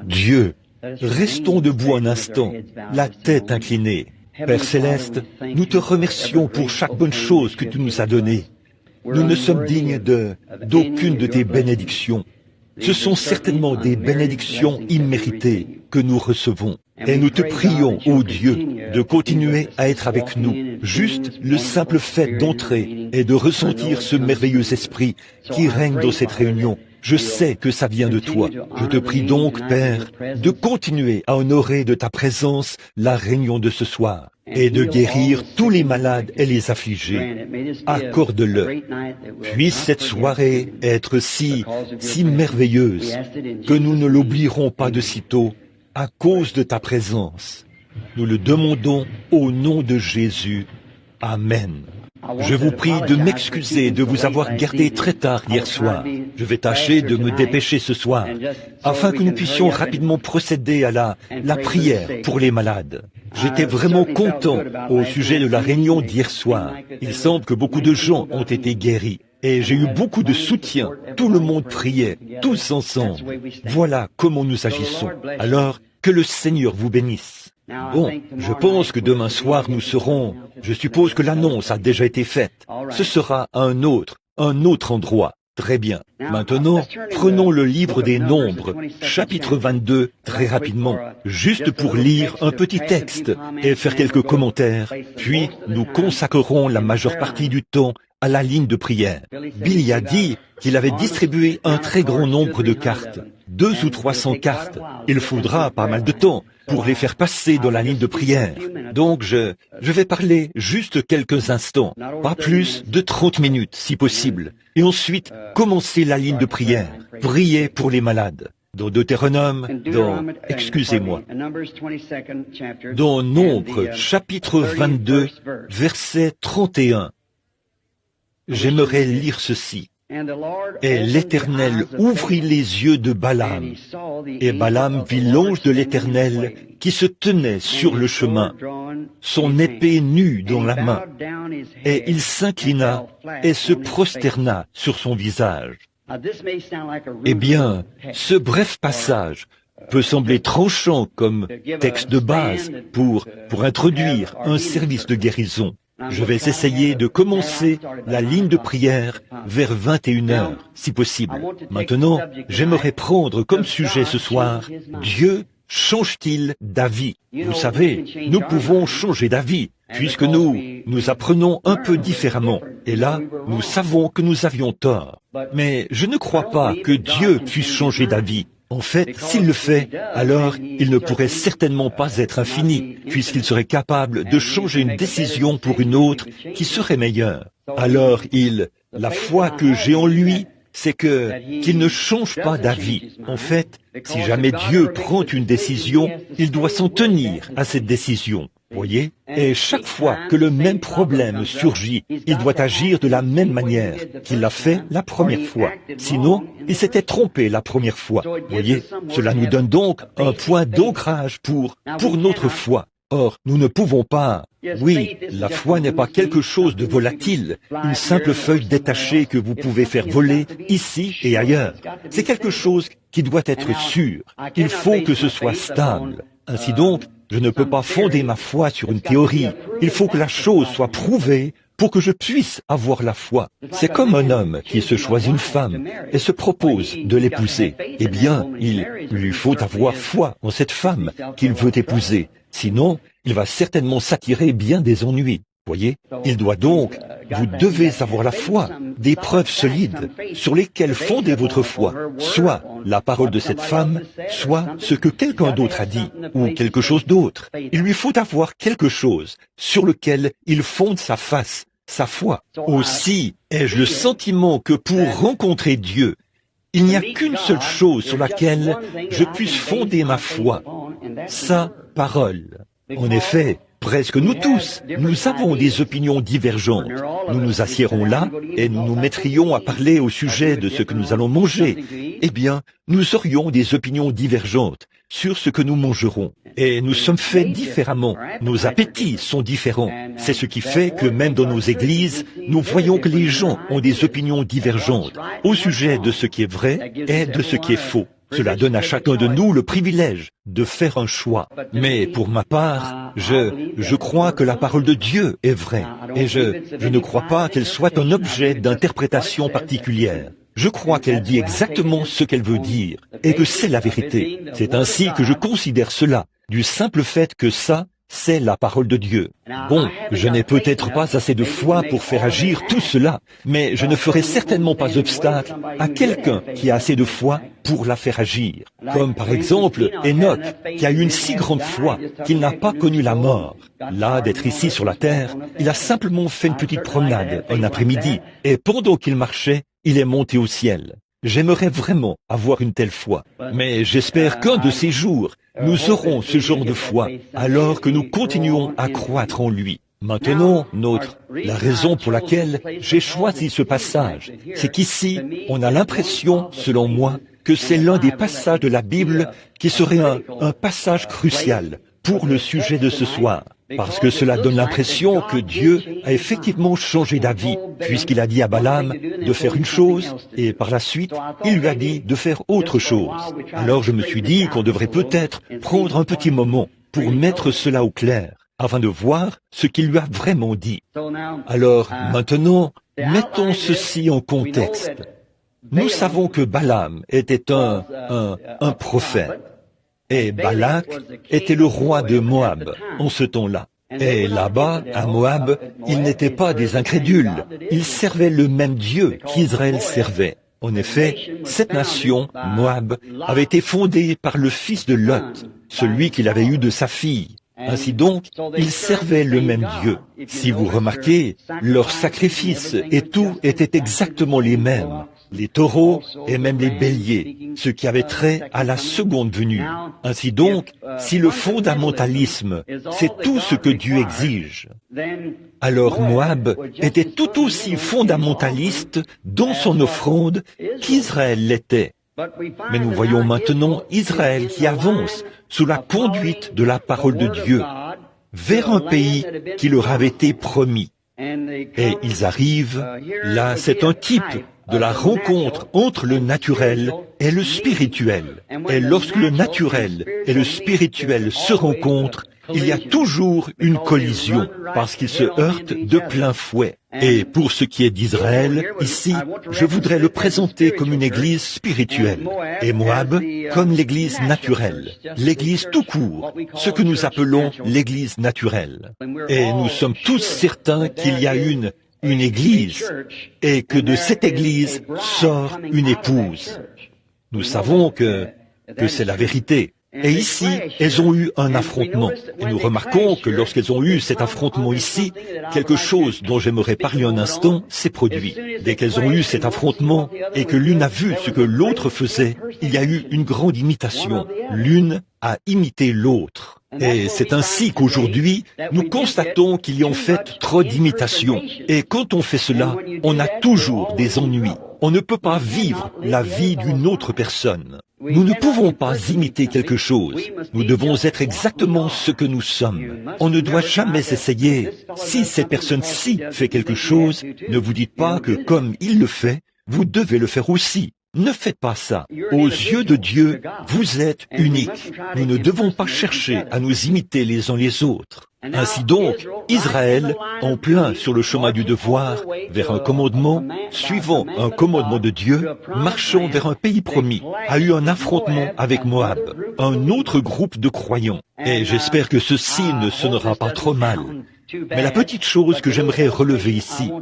Dieu, restons debout un instant, la tête inclinée. Père Céleste, nous te remercions pour chaque bonne chose que tu nous as donnée. Nous ne sommes dignes d'aucune de tes bénédictions. Ce sont certainement des bénédictions imméritées que nous recevons. Et nous te prions, ô Dieu, de continuer à être avec nous. Juste le simple fait d'entrer et de ressentir ce merveilleux esprit qui règne dans cette réunion. Je sais que ça vient de toi. Je te prie donc, Père, de continuer à honorer de ta présence la réunion de ce soir et de guérir tous les malades et les affligés. Accorde-le. Puisse cette soirée être si merveilleuse que nous ne l'oublierons pas de sitôt à cause de ta présence. Nous le demandons au nom de Jésus. Amen. Je vous prie de m'excuser de vous avoir gardé très tard hier soir. Je vais tâcher de me dépêcher ce soir, afin que nous puissions rapidement procéder à la prière pour les malades. J'étais vraiment content au sujet de la réunion d'hier soir. Il semble que beaucoup de gens ont été guéris. Et j'ai eu beaucoup de soutien. Tout le monde priait, tous ensemble. Voilà comment nous agissons. Alors, que le Seigneur vous bénisse. Bon, je pense que demain soir nous serons... Je suppose que l'annonce a déjà été faite. Ce sera à un autre endroit. Très bien. Maintenant, prenons le livre des Nombres, chapitre 22, très rapidement, juste pour lire un petit texte et faire quelques commentaires. Puis, nous consacrerons la majeure partie du temps à la ligne de prière. Billy a dit qu'il avait distribué un très grand nombre de cartes, 200 ou 300 cartes. Il faudra pas mal de temps pour les faire passer dans la ligne de prière. Donc je vais parler juste quelques instants, pas plus de 30 minutes si possible, et ensuite commencer la ligne de prière, prier pour les malades. Dans Deutéronome, dans Nombres, chapitre 22, verset 31. J'aimerais lire ceci. Et l'Éternel ouvrit les yeux de Balaam, et Balaam vit l'ange de l'Éternel qui se tenait sur le chemin, son épée nue dans la main, et il s'inclina et se prosterna sur son visage. Eh bien, ce bref passage peut sembler tranchant comme texte de base pour introduire un service de guérison. Je vais essayer de commencer la ligne de prière vers 21h, si possible. Maintenant, j'aimerais prendre comme sujet ce soir, Dieu change-t-il d'avis? Vous savez, nous pouvons changer d'avis, puisque nous apprenons un peu différemment. Et là, nous savons que nous avions tort. Mais je ne crois pas que Dieu puisse changer d'avis. En fait, s'il le fait, alors il ne pourrait certainement pas être infini, puisqu'il serait capable de changer une décision pour une autre qui serait meilleure. Alors la foi que j'ai en lui, c'est qu'il ne change pas d'avis. En fait, si jamais Dieu prend une décision, il doit s'en tenir à cette décision. Voyez? Et chaque fois que le même problème surgit, il doit agir de la même manière qu'il l'a fait la première fois. Sinon, il s'était trompé la première fois. Voyez? Cela nous donne donc un point d'ancrage pour notre foi. Or, nous ne pouvons pas... Oui, la foi n'est pas quelque chose de volatile, une simple feuille détachée que vous pouvez faire voler ici et ailleurs. C'est quelque chose qui doit être sûr. Il faut que ce soit stable. Ainsi donc, je ne peux pas fonder ma foi sur une théorie. Il faut que la chose soit prouvée pour que je puisse avoir la foi. C'est comme un homme qui se choisit une femme et se propose de l'épouser. Eh bien, il lui faut avoir foi en cette femme qu'il veut épouser. Sinon, il va certainement s'attirer bien des ennuis. Voyez, il doit donc, vous devez avoir la foi, des preuves solides sur lesquelles fonder votre foi, soit la parole de cette femme, soit ce que quelqu'un d'autre a dit, ou quelque chose d'autre. Il lui faut avoir quelque chose sur lequel il fonde sa foi. Aussi ai-je le sentiment que pour rencontrer Dieu, il n'y a qu'une seule chose sur laquelle je puisse fonder ma foi, sa parole. En effet, presque nous tous, nous avons des opinions divergentes. Nous nous assiérons là et nous nous mettrions à parler au sujet de ce que nous allons manger. Eh bien, nous aurions des opinions divergentes sur ce que nous mangerons. Et nous sommes faits différemment. Nos appétits sont différents. C'est ce qui fait que même dans nos églises, nous voyons que les gens ont des opinions divergentes au sujet de ce qui est vrai et de ce qui est faux. Cela donne à chacun de nous le privilège de faire un choix. Mais pour ma part, je crois que la parole de Dieu est vraie. Et je ne crois pas qu'elle soit un objet d'interprétation particulière. Je crois qu'elle dit exactement ce qu'elle veut dire, et que c'est la vérité. C'est ainsi que je considère cela, du simple fait que ça, c'est la parole de Dieu. Bon, je n'ai peut-être pas assez de foi pour faire agir tout cela, mais je ne ferai certainement pas obstacle à quelqu'un qui a assez de foi pour la faire agir. Comme par exemple Enoch, qui a eu une si grande foi qu'il n'a pas connu la mort. Là, d'être ici sur la terre, il a simplement fait une petite promenade un après-midi, et pendant qu'il marchait, il est monté au ciel. J'aimerais vraiment avoir une telle foi, mais j'espère qu'un de ces jours, nous aurons ce genre de foi, alors que nous continuons à croître en lui. Maintenant, la raison pour laquelle j'ai choisi ce passage, c'est qu'ici, on a l'impression, selon moi, que c'est l'un des passages de la Bible qui serait un passage crucial pour le sujet de ce soir. Parce que cela donne l'impression que Dieu a effectivement changé d'avis, puisqu'il a dit à Balaam de faire une chose, et par la suite, il lui a dit de faire autre chose. Alors je me suis dit qu'on devrait peut-être prendre un petit moment pour mettre cela au clair, afin de voir ce qu'il lui a vraiment dit. Alors maintenant, mettons ceci en contexte. Nous savons que Balaam était un prophète. Et Balak était le roi de Moab en ce temps-là. Et là-bas, à Moab, ils n'étaient pas des incrédules. Ils servaient le même Dieu qu'Israël servait. En effet, cette nation, Moab, avait été fondée par le fils de Lot, celui qu'il avait eu de sa fille. Ainsi donc, ils servaient le même Dieu. Si vous remarquez, leurs sacrifices et tout étaient exactement les mêmes. Les taureaux et même les béliers, ce qui avait trait à la seconde venue. Ainsi donc, si le fondamentalisme, c'est tout ce que Dieu exige, alors Moab était tout aussi fondamentaliste dans son offrande qu'Israël l'était. Mais nous voyons maintenant Israël qui avance sous la conduite de la parole de Dieu vers un pays qui leur avait été promis. Et ils arrivent, là c'est un type de la rencontre entre le naturel et le spirituel. Et lorsque le naturel et le spirituel se rencontrent, il y a toujours une collision, parce qu'ils se heurtent de plein fouet. Et pour ce qui est d'Israël, ici, je voudrais le présenter comme une église spirituelle, et Moab comme l'église naturelle, l'église tout court, ce que nous appelons l'église naturelle. Et nous sommes tous certains qu'il y a une église, et que de cette église sort une épouse. Nous savons que c'est la vérité. Et ici, elles ont eu un affrontement. Et nous remarquons que lorsqu'elles ont eu cet affrontement ici, quelque chose dont j'aimerais parler un instant s'est produit. Dès qu'elles ont eu cet affrontement et que l'une a vu ce que l'autre faisait, il y a eu une grande imitation. L'une a imité l'autre. Et c'est ainsi qu'aujourd'hui, nous constatons qu'il y a en fait trop d'imitations. Et quand on fait cela, on a toujours des ennuis. On ne peut pas vivre la vie d'une autre personne. Nous ne pouvons pas imiter quelque chose. Nous devons être exactement ce que nous sommes. On ne doit jamais essayer. Si cette personne-ci fait quelque chose, ne vous dites pas que comme il le fait, vous devez le faire aussi. Ne faites pas ça. Aux yeux de Dieu, vous êtes uniques. Nous ne devons pas chercher à nous imiter les uns les autres. Ainsi donc, Israël, en plein sur le chemin du devoir, vers un commandement, suivant un commandement de Dieu, marchant vers un pays promis, a eu un affrontement avec Moab, un autre groupe de croyants. Et j'espère que ceci ne sonnera pas trop mal. Mais la petite chose que j'aimerais relever ici,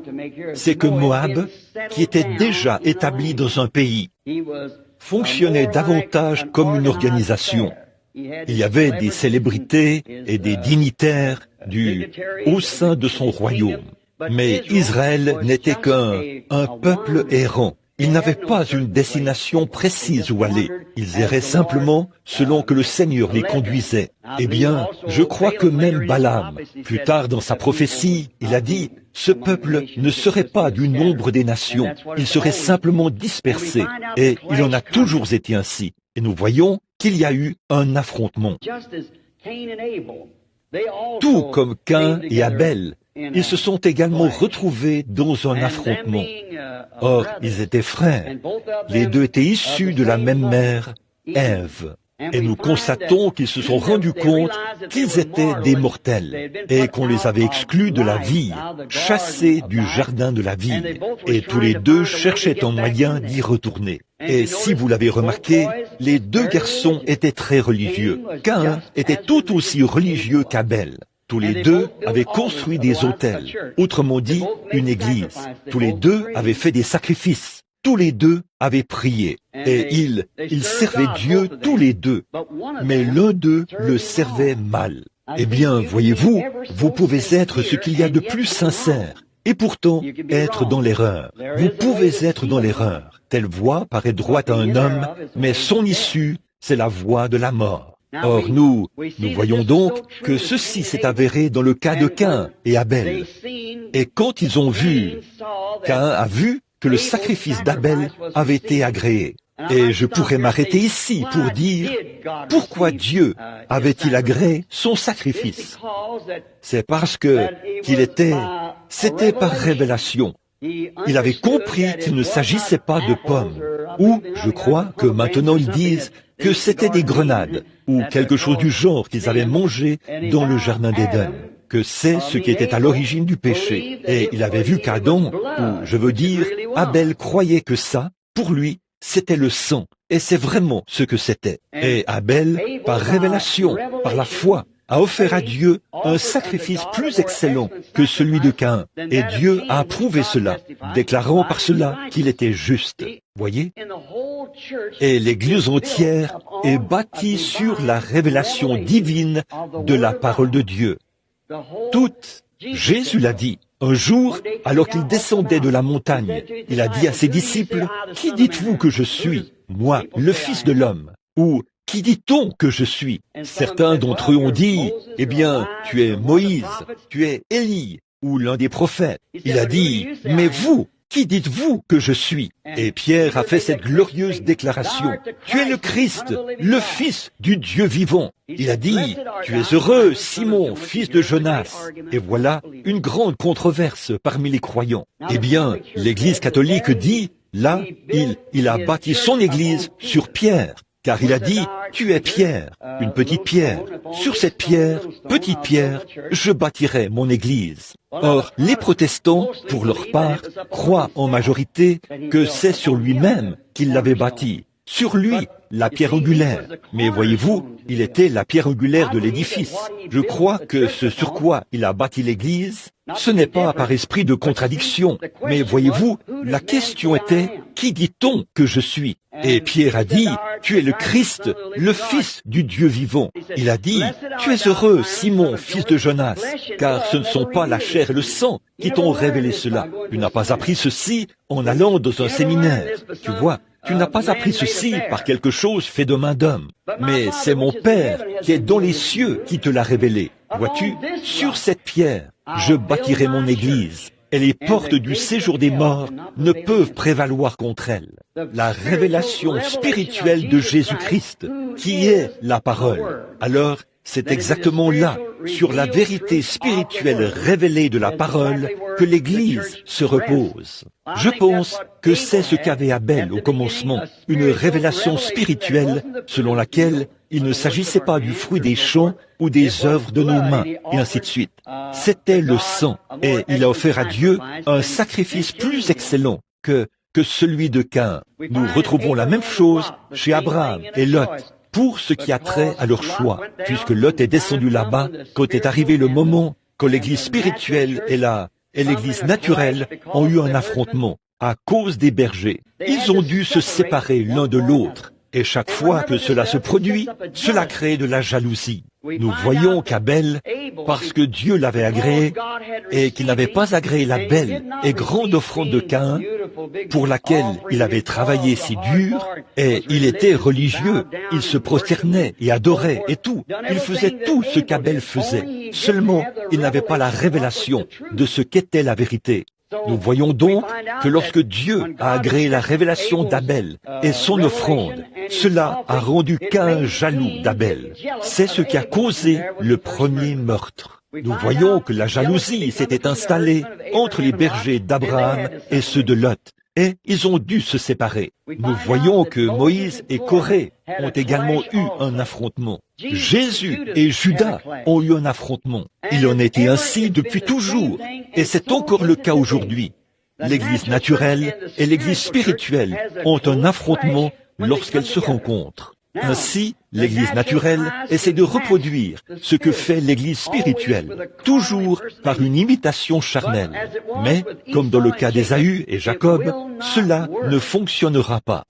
c'est que Moab, qui était déjà établi dans un pays, fonctionnait davantage comme une organisation. Il y avait des célébrités et des dignitaires au sein de son royaume. Mais Israël n'était qu'un peuple errant. Ils n'avaient pas une destination précise où aller. Ils erraient simplement selon que le Seigneur les conduisait. Eh bien, je crois que même Balaam, plus tard dans sa prophétie, il a dit, ce peuple ne serait pas du nombre des nations, il serait simplement dispersé. Et il en a toujours été ainsi. Et nous voyons qu'il y a eu un affrontement. Tout comme Caïn et Abel, ils se sont également retrouvés dans un affrontement. Or, ils étaient frères. Les deux étaient issus de la même mère, Ève. Et nous constatons qu'ils se sont rendus compte qu'ils étaient des mortels et qu'on les avait exclus de la vie, chassés du jardin de la vie. Et tous les deux cherchaient un moyen d'y retourner. Et si vous l'avez remarqué, les deux garçons étaient très religieux. Caïn était tout aussi religieux qu'Abel. Tous les deux avaient construit des autels, autrement dit, une église. Tous les deux avaient fait des sacrifices. Tous les deux avaient prié, et ils servaient Dieu tous les deux, mais l'un d'eux le servait mal. Eh bien, voyez-vous, vous pouvez être ce qu'il y a de plus sincère, et pourtant être dans l'erreur. Vous pouvez être dans l'erreur. Telle voie paraît droite à un homme, mais son issue, c'est la voie de la mort. Or, nous voyons donc que ceci s'est avéré dans le cas de Caïn et Abel. Et quand ils ont vu, Caïn a vu que le sacrifice d'Abel avait été agréé. Et je pourrais m'arrêter ici pour dire pourquoi Dieu avait-il agréé son sacrifice. C'est parce que c'était par révélation. Il avait compris qu'il ne s'agissait pas de pommes, ou je crois que maintenant ils disent que c'était des grenades, ou quelque chose du genre qu'ils avaient mangé dans le jardin d'Éden. Que c'est ce qui était à l'origine du péché. Et il avait vu qu'Adam, ou je veux dire, Abel croyait que ça, pour lui, c'était le sang. Et c'est vraiment ce que c'était. Et Abel, par révélation, par la foi, a offert à Dieu un sacrifice plus excellent que celui de Caïn. Et Dieu a approuvé cela, déclarant par cela qu'il était juste. Voyez? Et l'Église entière est bâtie sur la révélation divine de la parole de Dieu. Jésus l'a dit. Un jour, alors qu'il descendait de la montagne, il a dit à ses disciples, « Qui dites-vous que je suis, moi, le Fils de l'homme » ou « Qui dit-on que je suis » Certains d'entre eux ont dit, « Eh bien, tu es Moïse, tu es Élie, ou l'un des prophètes. » Il a dit, « Mais vous, qui dites-vous que je suis » Et Pierre a fait cette glorieuse déclaration. « Tu es le Christ, le Fils du Dieu vivant. » Il a dit, « Tu es heureux, Simon, fils de Jonas. » Et voilà une grande controverse parmi les croyants. Eh bien, l'Église catholique dit, là, il a bâti son Église sur Pierre. Car il a dit, tu es Pierre, une petite pierre. Sur cette pierre, petite pierre, je bâtirai mon église. Or, les protestants, pour leur part, croient en majorité que c'est sur lui-même qu'il l'avait bâti. Sur lui, la pierre angulaire. Mais voyez-vous, il était la pierre angulaire de l'édifice. Je crois que ce sur quoi il a bâti l'église, ce n'est pas par esprit de contradiction. Mais voyez-vous, la question était, qui dit-on que je suis? Et Pierre a dit, tu es le Christ, le Fils du Dieu vivant. Il a dit, tu es heureux, Simon, fils de Jonas, car ce ne sont pas la chair et le sang qui t'ont révélé cela. Tu n'as pas appris ceci en allant dans un séminaire. Tu vois, tu n'as pas appris ceci par quelque chose fait de main d'homme. Mais c'est mon Père qui est dans les cieux qui te l'a révélé. Vois-tu, sur cette pierre, je bâtirai mon église. Et les portes du séjour des morts ne peuvent prévaloir contre elle. La révélation spirituelle de Jésus-Christ, qui est la parole. Alors, c'est exactement là, sur la vérité spirituelle révélée de la parole, que l'Église se repose. Je pense que c'est ce qu'avait Abel au commencement, une révélation spirituelle selon laquelle il ne s'agissait pas du fruit des champs ou des œuvres de nos mains, et ainsi de suite. C'était le sang, et il a offert à Dieu un sacrifice plus excellent que celui de Caïn. Nous retrouvons la même chose chez Abraham et Lot, pour ce qui a trait à leur choix, puisque Lot est descendu là-bas quand est arrivé le moment quand l'Église spirituelle et l'Église naturelle ont eu un affrontement à cause des bergers. Ils ont dû se séparer l'un de l'autre. Et chaque fois que cela se produit, cela crée de la jalousie. Nous voyons qu'Abel, parce que Dieu l'avait agréé, et qu'il n'avait pas agréé la belle et grande offrande de Caïn, pour laquelle il avait travaillé si dur, et il était religieux, il se prosternait et adorait et tout. Il faisait tout ce qu'Abel faisait. Seulement, il n'avait pas la révélation de ce qu'était la vérité. Nous voyons donc que lorsque Dieu a agréé la révélation d'Abel et son offrande, cela a rendu Caïn jaloux d'Abel. C'est ce qui a causé le premier meurtre. Nous voyons que la jalousie s'était installée entre les bergers d'Abraham et ceux de Lot. et ils ont dû se séparer. Nous voyons que Moïse et Corée ont également eu un affrontement. Jésus et Judas ont eu un affrontement. Il en était ainsi depuis toujours, et c'est encore le cas aujourd'hui. L'Église naturelle et l'Église spirituelle ont un affrontement lorsqu'elles se rencontrent. Ainsi, l'Église naturelle essaie de reproduire ce que fait l'Église spirituelle, toujours par une imitation charnelle. Mais, comme dans le cas d'Ésaü et Jacob, cela ne fonctionnera pas.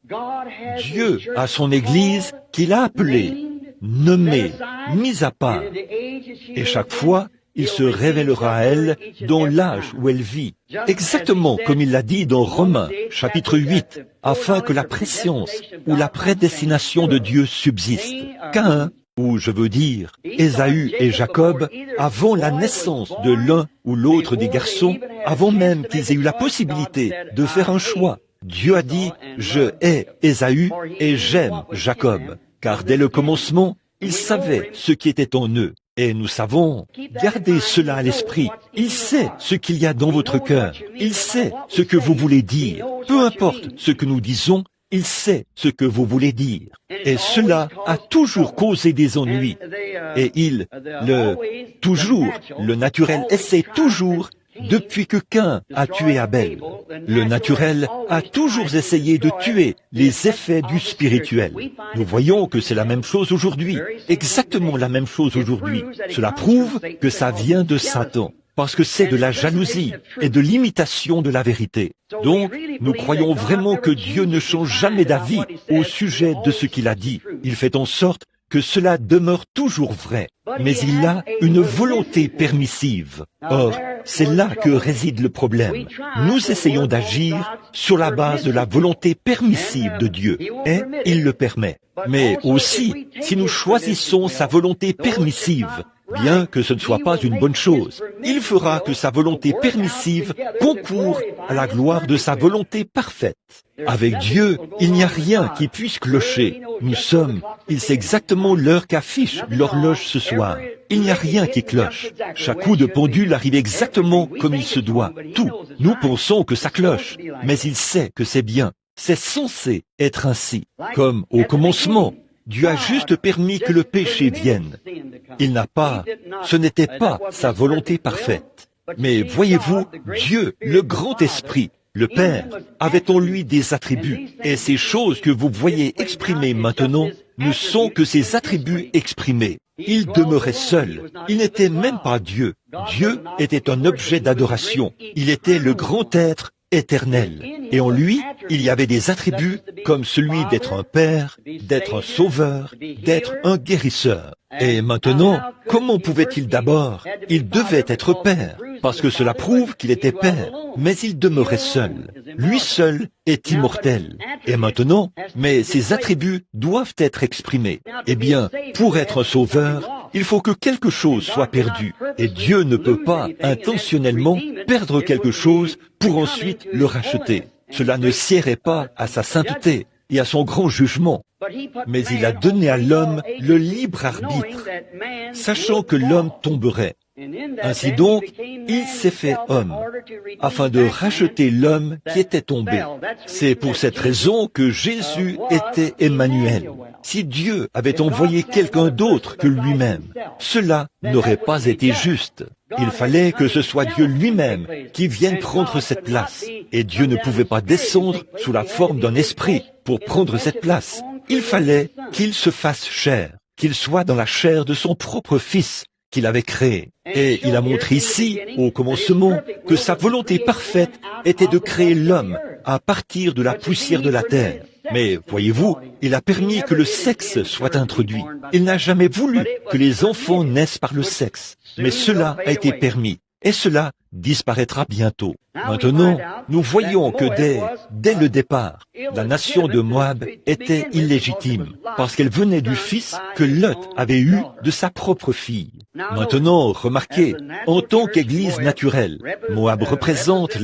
Dieu a son Église qu'il a appelée, nommée, mise à part. Et chaque fois, il se révélera à elle dans l'âge où elle vit, exactement comme il l'a dit dans Romains, chapitre 8, afin que la préscience ou la prédestination de Dieu subsiste. Caïn, ou je veux dire, Ésaü et Jacob, avant la naissance de l'un ou l'autre des garçons, avant même qu'ils aient eu la possibilité de faire un choix, Dieu a dit, je hais Ésaü et j'aime Jacob, car dès le commencement, il savait ce qui était en eux. Et nous savons, gardez cela à l'esprit. Il sait ce qu'il y a dans votre cœur. Il sait ce que vous voulez dire. Peu importe ce que nous disons, il sait ce que vous voulez dire. Et cela a toujours causé des ennuis. Et le naturel essaie toujours, depuis que Caïn a tué Abel. Le naturel a toujours essayé de tuer les effets du spirituel. Nous voyons que c'est la même chose aujourd'hui, exactement la même chose aujourd'hui. Cela prouve que ça vient de Satan, parce que c'est de la jalousie et de l'imitation de la vérité. Donc, nous croyons vraiment que Dieu ne change jamais d'avis au sujet de ce qu'il a dit. Il fait en sorte que cela demeure toujours vrai, mais il a une volonté permissive. Or, c'est là que réside le problème. Nous essayons d'agir sur la base de la volonté permissive de Dieu, et il le permet. Mais aussi, si nous choisissons sa volonté permissive, bien que ce ne soit pas une bonne chose, il fera que sa volonté permissive concourt à la gloire de sa volonté parfaite. Avec Dieu, il n'y a rien qui puisse clocher. Il sait exactement l'heure qu'affiche l'horloge ce soir. Il n'y a rien qui cloche. Chaque coup de pendule arrive exactement comme il se doit. Tout. Nous pensons que ça cloche, mais il sait que c'est bien. C'est censé être ainsi. Comme au commencement, Dieu a juste permis que le péché vienne. Ce n'était pas sa volonté parfaite. Mais voyez-vous, Dieu, le grand esprit, le Père, avait en lui des attributs, et ces choses que vous voyez exprimées maintenant ne sont que ses attributs exprimés. Il demeurait seul, il n'était même pas Dieu. Dieu était un objet d'adoration, il était le grand être éternel. Et en lui, il y avait des attributs comme celui d'être un père, d'être un sauveur, d'être un guérisseur. Et maintenant, comment pouvait-il d'abord? Il devait être père, parce que cela prouve qu'il était père, mais il demeurait seul. Lui seul est immortel. Et maintenant, mais ses attributs doivent être exprimés. Eh bien, pour être un sauveur, il faut que quelque chose soit perdu. Et Dieu ne peut pas intentionnellement perdre quelque chose pour ensuite le racheter. Cela ne siérait pas à sa sainteté et à son grand jugement. Mais il a donné à l'homme le libre arbitre, sachant que l'homme tomberait. Ainsi donc, il s'est fait homme, afin de racheter l'homme qui était tombé. C'est pour cette raison que Jésus était Emmanuel. Si Dieu avait envoyé quelqu'un d'autre que lui-même, cela n'aurait pas été juste. Il fallait que ce soit Dieu lui-même qui vienne prendre cette place. Et Dieu ne pouvait pas descendre sous la forme d'un esprit pour prendre cette place. Il fallait qu'il se fasse chair, qu'il soit dans la chair de son propre Fils qu'il avait créé. Et il a montré ici, au commencement, que sa volonté parfaite était de créer l'homme à partir de la poussière de la terre. Mais, voyez-vous, il a permis que le sexe soit introduit. Il n'a jamais voulu que les enfants naissent par le sexe. Mais cela a été permis. Et cela disparaîtra bientôt. Maintenant, nous voyons que dès le départ, la nation de Moab était illégitime, parce qu'elle venait du fils que Lot avait eu de sa propre fille. Maintenant, remarquez, en tant qu'église naturelle, Moab représente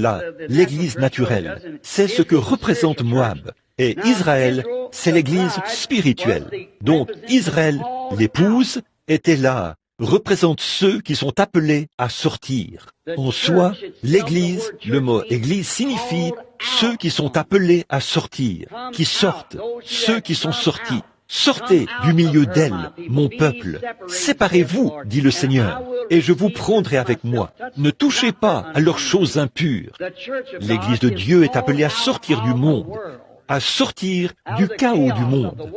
l'église naturelle. C'est ce que représente Moab. Et Israël, c'est l'église spirituelle. Donc Israël, l'épouse, était là représente ceux qui sont appelés à sortir. En soi, l'Église, le mot Église signifie ceux qui sont appelés à sortir, qui sortent, ceux qui sont sortis. Sortez du milieu d'elle, mon peuple. Séparez-vous, dit le Seigneur, et je vous prendrai avec moi. Ne touchez pas à leurs choses impures. L'Église de Dieu est appelée à sortir du monde, à sortir du chaos du monde.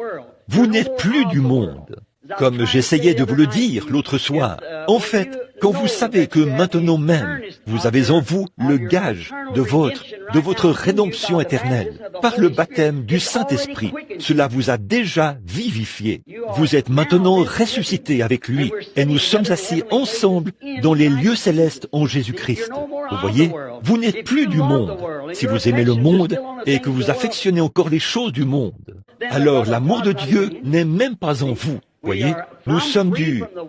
Vous n'êtes plus du monde. Comme j'essayais de vous le dire l'autre soir, en fait, quand vous savez que maintenant même, vous avez en vous le gage de votre rédemption éternelle, par le baptême du Saint-Esprit, cela vous a déjà vivifié. Vous êtes maintenant ressuscité avec lui, et nous sommes assis ensemble dans les lieux célestes en Jésus-Christ. Vous voyez, vous n'êtes plus du monde. Si vous aimez le monde et que vous affectionnez encore les choses du monde, alors l'amour de Dieu n'est même pas en vous. Voyez, nous sommes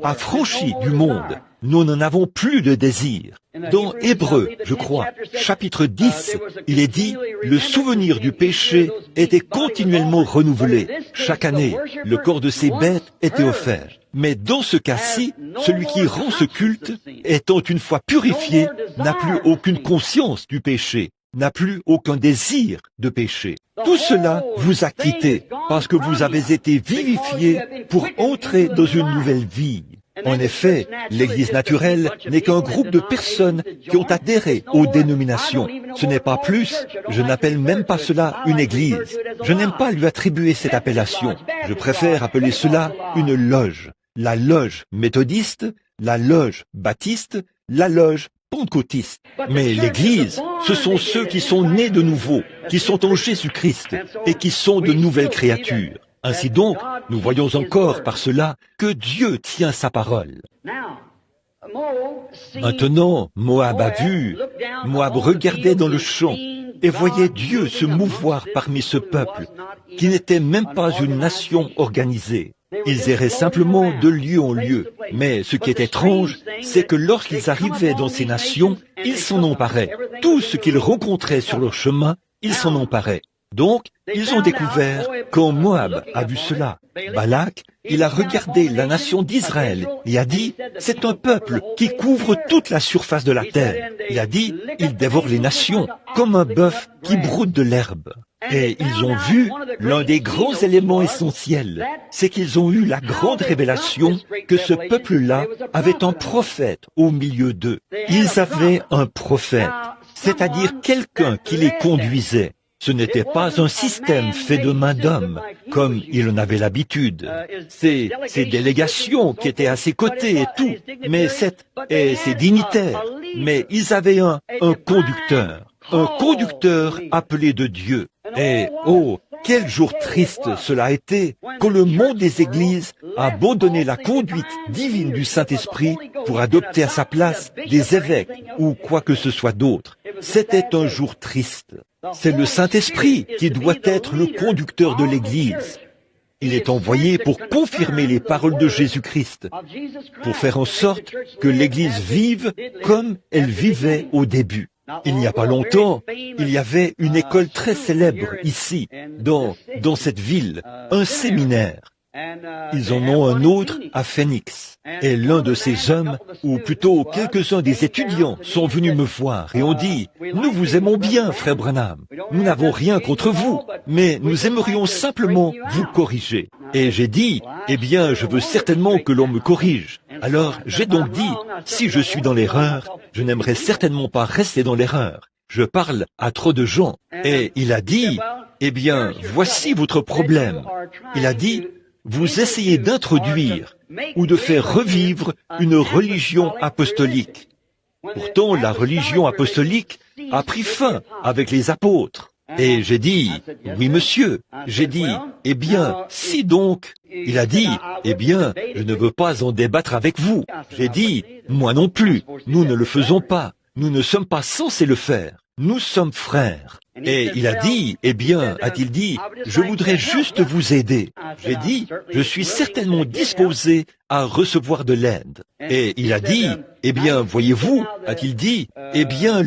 affranchis du monde. Nous n'en avons plus de désir. Dans Hébreux, je crois, chapitre 10, il est dit, le souvenir du péché était continuellement renouvelé. Chaque année, le corps de ces bêtes était offert. Mais dans ce cas-ci, celui qui rend ce culte, étant une fois purifié, n'a plus aucune conscience du péché, n'a plus aucun désir de péché. Tout cela vous a quitté parce que vous avez été vivifiés pour entrer dans une nouvelle vie. En effet, l'Église naturelle n'est qu'un groupe de personnes qui ont adhéré aux dénominations. Ce n'est pas plus, je n'appelle même pas cela une Église. Je n'aime pas lui attribuer cette appellation. Je préfère appeler cela une loge. La loge méthodiste, la loge baptiste, la loge pentecôtiste. Mais l'Église, ce sont ceux qui sont nés de nouveau, qui sont en Jésus-Christ et qui sont de nouvelles créatures. Ainsi donc, nous voyons encore par cela que Dieu tient sa parole. Maintenant, Moab a vu, Moab regardait dans le champ et voyait Dieu se mouvoir parmi ce peuple, qui n'était même pas une nation organisée. Ils erraient simplement de lieu en lieu. Mais ce qui est étrange, c'est que lorsqu'ils arrivaient dans ces nations, ils s'en emparaient. Tout ce qu'ils rencontraient sur leur chemin, ils s'en emparaient. Donc, ils ont découvert quand Moab a vu cela. Balak, il a regardé la nation d'Israël et a dit, c'est un peuple qui couvre toute la surface de la terre. Il a dit, il dévore les nations comme un bœuf qui broute de l'herbe. Et ils ont vu l'un des grands éléments essentiels, c'est qu'ils ont eu la grande révélation que ce peuple-là avait un prophète au milieu d'eux. Ils avaient un prophète, c'est-à-dire quelqu'un qui les conduisait. Ce n'était pas un système fait de main d'homme, comme il en avait l'habitude. Ces délégations qui étaient à ses côtés et tout, mais ces dignitaires. Mais ils avaient un conducteur appelé de Dieu. Et oh, quel jour triste cela a été quand le monde des églises a abandonné la conduite divine du Saint-Esprit pour adopter à sa place des évêques ou quoi que ce soit d'autre. C'était un jour triste. C'est le Saint-Esprit qui doit être le conducteur de l'Église. Il est envoyé pour confirmer les paroles de Jésus-Christ, pour faire en sorte que l'Église vive comme elle vivait au début. Il n'y a pas longtemps, il y avait une école très célèbre ici, dans cette ville, un séminaire. Ils en ont un autre à Phoenix. Et l'un de ces hommes, ou plutôt quelques-uns des étudiants, sont venus me voir et ont dit, « Nous vous aimons bien, frère Branham. Nous n'avons rien contre vous, mais nous aimerions simplement vous corriger. » Et j'ai dit, « Eh bien, je veux certainement que l'on me corrige. » Alors, j'ai donc dit, « Si je suis dans l'erreur, je n'aimerais certainement pas rester dans l'erreur. Je parle à trop de gens. » Et il a dit, « Eh bien, voici votre problème. » Il a dit, vous essayez d'introduire ou de faire revivre une religion apostolique. Pourtant, la religion apostolique a pris fin avec les apôtres. Et j'ai dit, oui monsieur, j'ai dit, eh bien, si donc, il a dit, eh bien, je ne veux pas en débattre avec vous. J'ai dit, moi non plus, nous ne le faisons pas, nous ne sommes pas censés le faire, nous sommes frères. Et il a dit, eh bien, a-t-il dit, je voudrais juste vous aider. J'ai dit, je suis certainement disposé à recevoir de l'aide. Et il a dit, eh bien, voyez-vous, a-t-il dit, eh bien,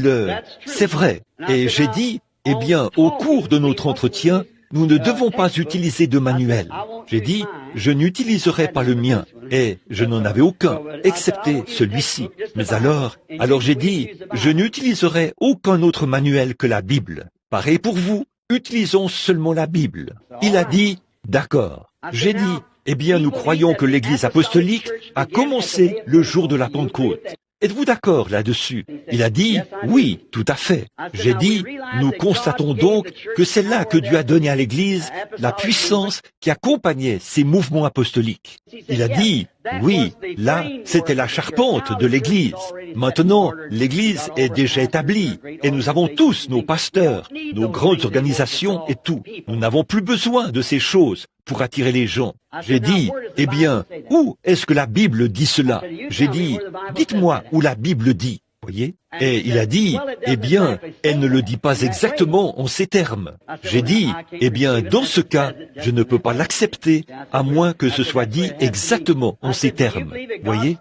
c'est vrai. Et j'ai dit, eh bien, au cours de notre entretien, nous ne devons pas utiliser de manuel. J'ai dit, je n'utiliserai pas le mien. et je n'en avais aucun, excepté celui-ci. Mais alors j'ai dit, je n'utiliserai aucun autre manuel que la Bible. Pareil pour vous, utilisons seulement la Bible. Il a dit, d'accord. J'ai dit, eh bien, nous croyons que l'Église apostolique a commencé le jour de la Pentecôte. Êtes-vous d'accord là-dessus? Il a dit, oui, tout à fait. J'ai dit, nous constatons donc que c'est là que Dieu a donné à l'Église la puissance qui accompagnait ces mouvements apostoliques. Il a dit, oui, là, c'était la charpente de l'Église. Maintenant, l'Église est déjà établie et nous avons tous nos pasteurs, nos grandes organisations et tout. Nous n'avons plus besoin de ces choses pour attirer les gens. J'ai dit, eh bien, où est-ce que la Bible dit cela? J'ai dit, dites-moi où la Bible dit. Voyez? Et il a dit, eh bien, elle ne le dit pas exactement en ces termes. J'ai dit, eh bien, dans ce cas, je ne peux pas l'accepter, à moins que ce soit dit exactement en ces termes. Voyez?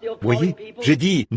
J'ai dit,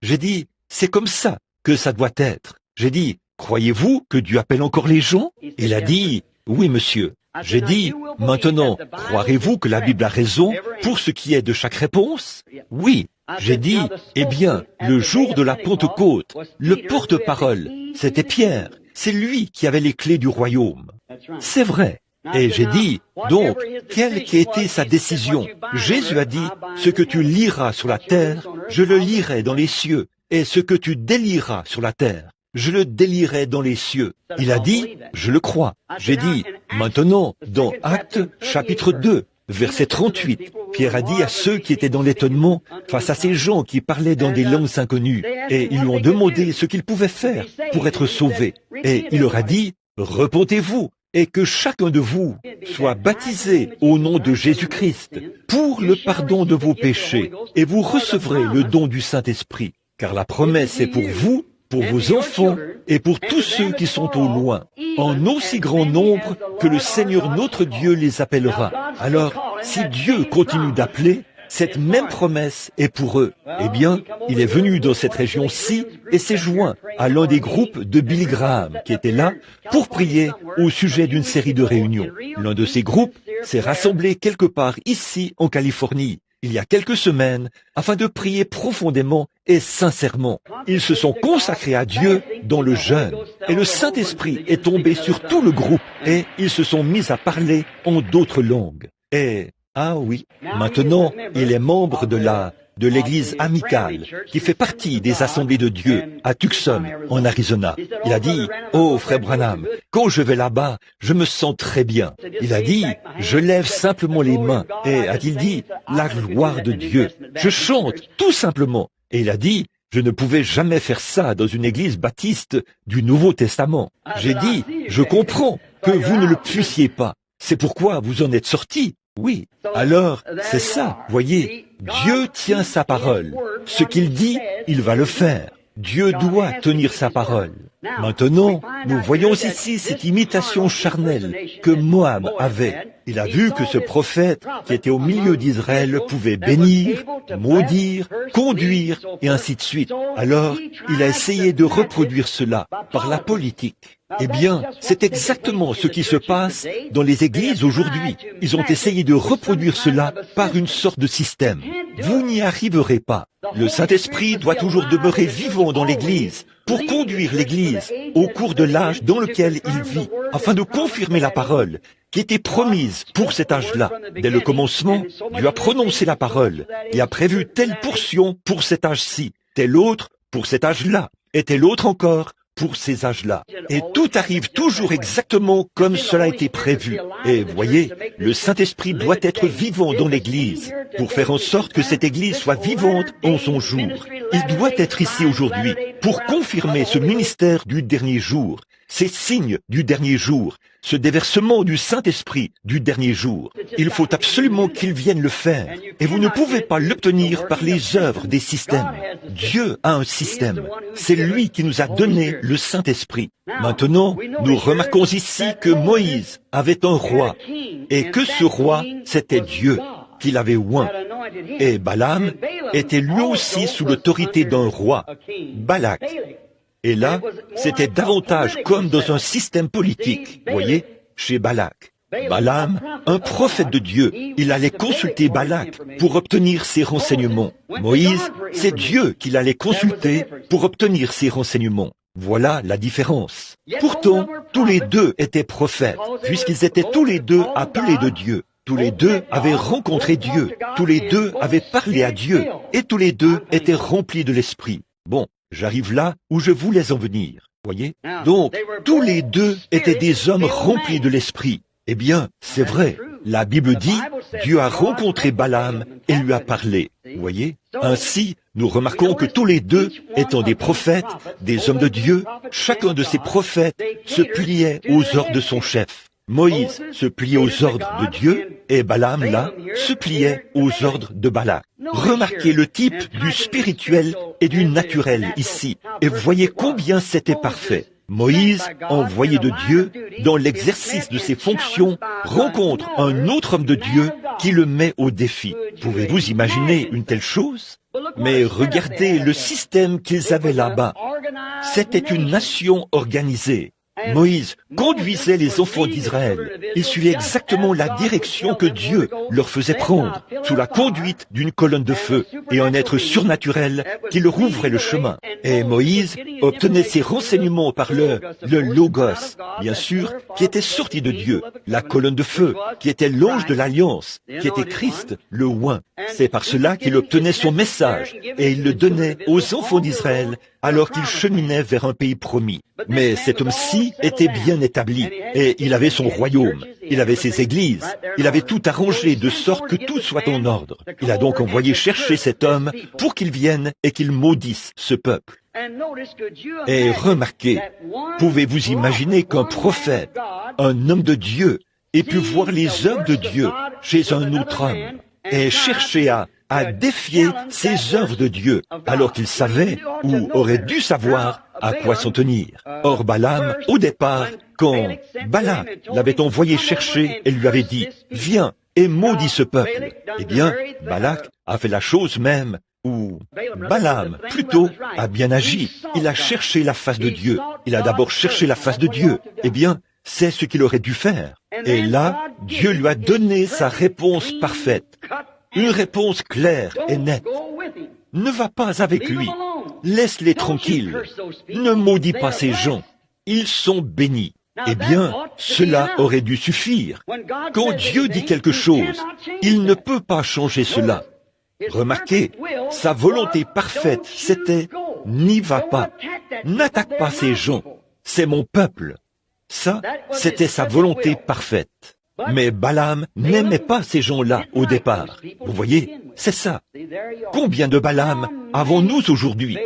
j'ai dit, c'est comme ça que ça doit être. J'ai dit, croyez-vous que Dieu appelle encore les gens? Il a dit, oui, monsieur. J'ai dit, maintenant, croirez-vous que la Bible a raison pour ce qui est de chaque réponse? Oui. J'ai dit, eh bien, le jour de la Pentecôte, le porte-parole, c'était Pierre. C'est lui qui avait les clés du royaume. C'est vrai. Et j'ai dit, donc, quelle qu'ait été sa décision? Jésus a dit, ce que tu liras sur la terre, je le lirai dans les cieux, et ce que tu délieras sur la terre, je le délierai dans les cieux. Il a dit, je le crois. J'ai dit, maintenant, dans Actes chapitre 2, verset 38, Pierre a dit à ceux qui étaient dans l'étonnement face à ces gens qui parlaient dans des langues inconnues, et ils lui ont demandé ce qu'ils pouvaient faire pour être sauvés. Et il leur a dit, repentez-vous, et que chacun de vous soit baptisé au nom de Jésus-Christ pour le pardon de vos péchés, et vous recevrez le don du Saint-Esprit, car la promesse est pour vous, pour vos enfants et pour tous ceux qui sont au loin, en aussi grand nombre que le Seigneur notre Dieu les appellera. Alors, si Dieu continue d'appeler, cette même promesse est pour eux. Eh bien, il est venu dans cette région-ci et s'est joint à l'un des groupes de Billy Graham qui était là pour prier au sujet d'une série de réunions. L'un de ces groupes s'est rassemblé quelque part ici en Californie il y a quelques semaines, afin de prier profondément et sincèrement. Ils se sont consacrés à Dieu dans le jeûne, et le Saint-Esprit est tombé sur tout le groupe, et ils se sont mis à parler en d'autres langues. Et, ah oui, maintenant, il est membre de l'église amicale, qui fait partie des assemblées de Dieu à Tucson, en Arizona. Il a dit, oh frère Branham, quand je vais là-bas, je me sens très bien. Il a dit, je lève simplement les mains, et a-t-il dit, la gloire de Dieu. Je chante, tout simplement. Et il a dit, je ne pouvais jamais faire ça dans une église baptiste du Nouveau Testament. J'ai dit, je comprends que vous ne le puissiez pas. C'est pourquoi vous en êtes sortis. Oui, alors, c'est ça, voyez, Dieu tient sa parole. Ce qu'il dit, il va le faire. Dieu doit tenir sa parole. Maintenant, nous voyons ici cette imitation charnelle que Moab avait. Il a vu que ce prophète qui était au milieu d'Israël pouvait bénir, maudire, conduire et ainsi de suite. Alors, il a essayé de reproduire cela par la politique. Eh bien, c'est exactement ce qui se passe dans les églises aujourd'hui. Ils ont essayé de reproduire cela par une sorte de système. Vous n'y arriverez pas. Le Saint-Esprit doit toujours demeurer vivant dans l'Église pour conduire l'Église au cours de l'âge dans lequel il vit, afin de confirmer la parole qui était promise pour cet âge-là. Dès le commencement, Dieu a prononcé la parole et a prévu telle portion pour cet âge-ci, telle autre pour cet âge-là, et telle autre encore pour ces âges-là. Et tout arrive toujours exactement comme cela a été prévu. Et voyez, le Saint-Esprit doit être vivant dans l'Église pour faire en sorte que cette Église soit vivante en son jour. Il doit être ici aujourd'hui pour confirmer ce ministère du dernier jour, ces signes du dernier jour, ce déversement du Saint-Esprit du dernier jour. Il faut absolument qu'il vienne le faire. Et vous ne pouvez pas l'obtenir par les œuvres des systèmes. Dieu a un système. C'est lui qui nous a donné le Saint-Esprit. Maintenant, nous remarquons ici que Moïse avait un roi, et que ce roi, c'était Dieu qui l'avait oint. Et Balaam était lui aussi sous l'autorité d'un roi, Balak. Et là, c'était davantage comme dans un système politique, voyez, chez Balak. Balaam, un prophète de Dieu, il allait consulter Balak pour obtenir ses renseignements. Moïse, c'est Dieu qu'il allait consulter pour obtenir ses renseignements. Voilà la différence. Pourtant, tous les deux étaient prophètes, puisqu'ils étaient tous les deux appelés de Dieu. Tous les deux avaient rencontré Dieu, tous les deux avaient parlé à Dieu, et tous les deux étaient remplis de l'Esprit. Bon, j'arrive là où je voulais en venir, voyez? Donc, tous les deux étaient des hommes remplis de l'Esprit. Eh bien, c'est vrai. La Bible dit, Dieu a rencontré Balaam et lui a parlé. Vous voyez? Ainsi, nous remarquons que tous les deux, étant des prophètes, des hommes de Dieu, chacun de ces prophètes se pliait aux ordres de son chef. Moïse se pliait aux ordres de Dieu et Balaam, là, se pliait aux ordres de Balak. Remarquez le type du spirituel et du naturel ici, et voyez combien c'était parfait. Moïse, envoyé de Dieu, dans l'exercice de ses fonctions, rencontre un autre homme de Dieu qui le met au défi. Pouvez-vous imaginer une telle chose? Mais regardez le système qu'ils avaient là-bas. C'était une nation organisée. Moïse conduisait les enfants d'Israël. Il suivait exactement la direction que Dieu leur faisait prendre, sous la conduite d'une colonne de feu et un être surnaturel qui leur ouvrait le chemin. Et Moïse obtenait ses renseignements par le Logos, bien sûr, qui était sorti de Dieu, la colonne de feu, qui était l'ange de l'Alliance, qui était Christ, le oint. C'est par cela qu'il obtenait son message et il le donnait aux enfants d'Israël alors qu'ils cheminaient vers un pays promis. Mais cet homme-ci était bien établi et il avait son royaume, il avait ses églises, il avait tout arrangé de sorte que tout soit en ordre. Il a donc envoyé chercher cet homme pour qu'il vienne et qu'il maudisse ce peuple. Et remarquez, pouvez-vous imaginer qu'un prophète, un homme de Dieu, ait pu voir les œuvres de Dieu chez un autre homme et chercher à défier ces œuvres de Dieu, alors qu'il savait ou aurait dû savoir à quoi s'en tenir. Or Balaam, au départ, quand Balak l'avait envoyé chercher et lui avait dit « Viens et maudis ce peuple », eh bien, Balak a fait la chose même où Balaam, plutôt, a bien agi. Il a cherché la face de Dieu. Il a d'abord cherché la face de Dieu. Eh bien, c'est ce qu'il aurait dû faire. Et là, Dieu lui a donné sa réponse parfaite. Une réponse claire et nette. Ne va pas avec lui. Laisse-les tranquilles. Ne maudis pas ces gens. Ils sont bénis. Eh bien, cela aurait dû suffire. Quand Dieu dit quelque chose, il ne peut pas changer cela. Remarquez, sa volonté parfaite, c'était « n'y va pas, n'attaque pas ces gens, c'est mon peuple ». Ça, c'était sa volonté parfaite. Mais Balaam n'aimait pas ces gens-là au départ. Vous voyez, c'est ça. Combien de Balaam avons-nous aujourd'hui?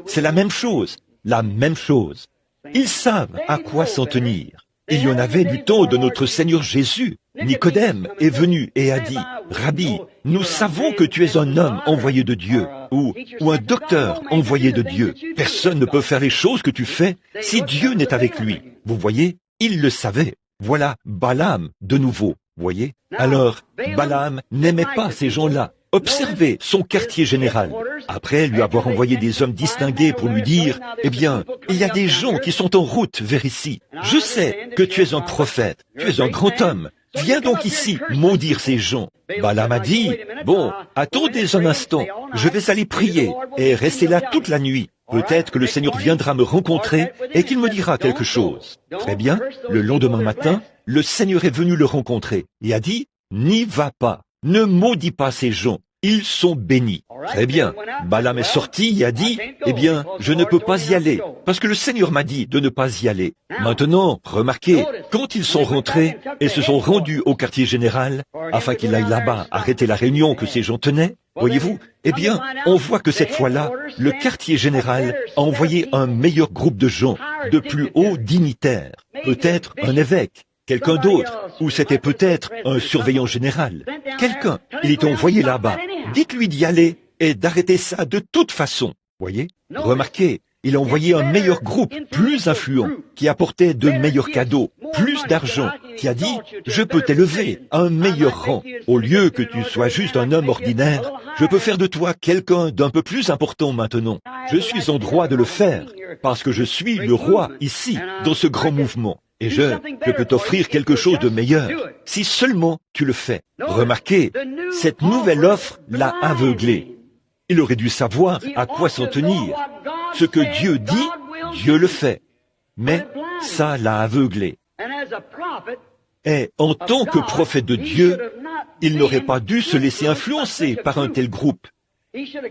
C'est la même chose, la même chose. Ils savent à quoi s'en tenir. Il y en avait du temps de notre Seigneur Jésus. Nicodème est venu et a dit, « Rabbi, nous savons que tu es un homme envoyé de Dieu, ou un docteur envoyé de Dieu. Personne ne peut faire les choses que tu fais si Dieu n'est avec lui. » Vous voyez, il le savait. Voilà Balaam de nouveau, voyez. Alors, Balaam n'aimait pas ces gens-là. Observez son quartier général. Après lui avoir envoyé des hommes distingués pour lui dire, « Eh bien, il y a des gens qui sont en route vers ici. Je sais que tu es un prophète, tu es un grand homme. Viens donc ici maudire ces gens. » Balaam a dit, « Bon, attendez un instant, je vais aller prier et rester là toute la nuit. Peut-être que le Seigneur viendra me rencontrer et qu'il me dira quelque chose. » Très bien, le lendemain matin, le Seigneur est venu le rencontrer et a dit, « N'y va pas, ne maudis pas ces gens, ils sont bénis. » Très bien, Balaam est sorti et a dit, « Eh bien, je ne peux pas y aller, parce que le Seigneur m'a dit de ne pas y aller. » Maintenant, remarquez, quand ils sont rentrés et se sont rendus au quartier général, afin qu'il aille là-bas arrêter la réunion que ces gens tenaient, voyez-vous, eh bien, on voit que cette fois-là, le quartier général a envoyé un meilleur groupe de gens, de plus hauts dignitaires, peut-être un évêque, quelqu'un d'autre, ou c'était peut-être un surveillant général. Quelqu'un, il est envoyé là-bas. Dites-lui d'y aller et d'arrêter ça de toute façon. Voyez, remarquez, il a envoyé un meilleur groupe, plus influent, qui apportait de meilleurs cadeaux, plus d'argent, qui a dit, je peux t'élever à un meilleur rang. Au lieu que tu sois juste un homme ordinaire, je peux faire de toi quelqu'un d'un peu plus important maintenant. Je suis en droit de le faire, parce que je suis le roi ici, dans ce grand mouvement. Et je peux t'offrir quelque chose de meilleur, si seulement tu le fais. Remarquez, cette nouvelle offre l'a aveuglé. Il aurait dû savoir à quoi s'en tenir. Ce que Dieu dit, Dieu le fait. Mais ça l'a aveuglé. Et en tant que prophète de Dieu, il n'aurait pas dû se laisser influencer par un tel groupe.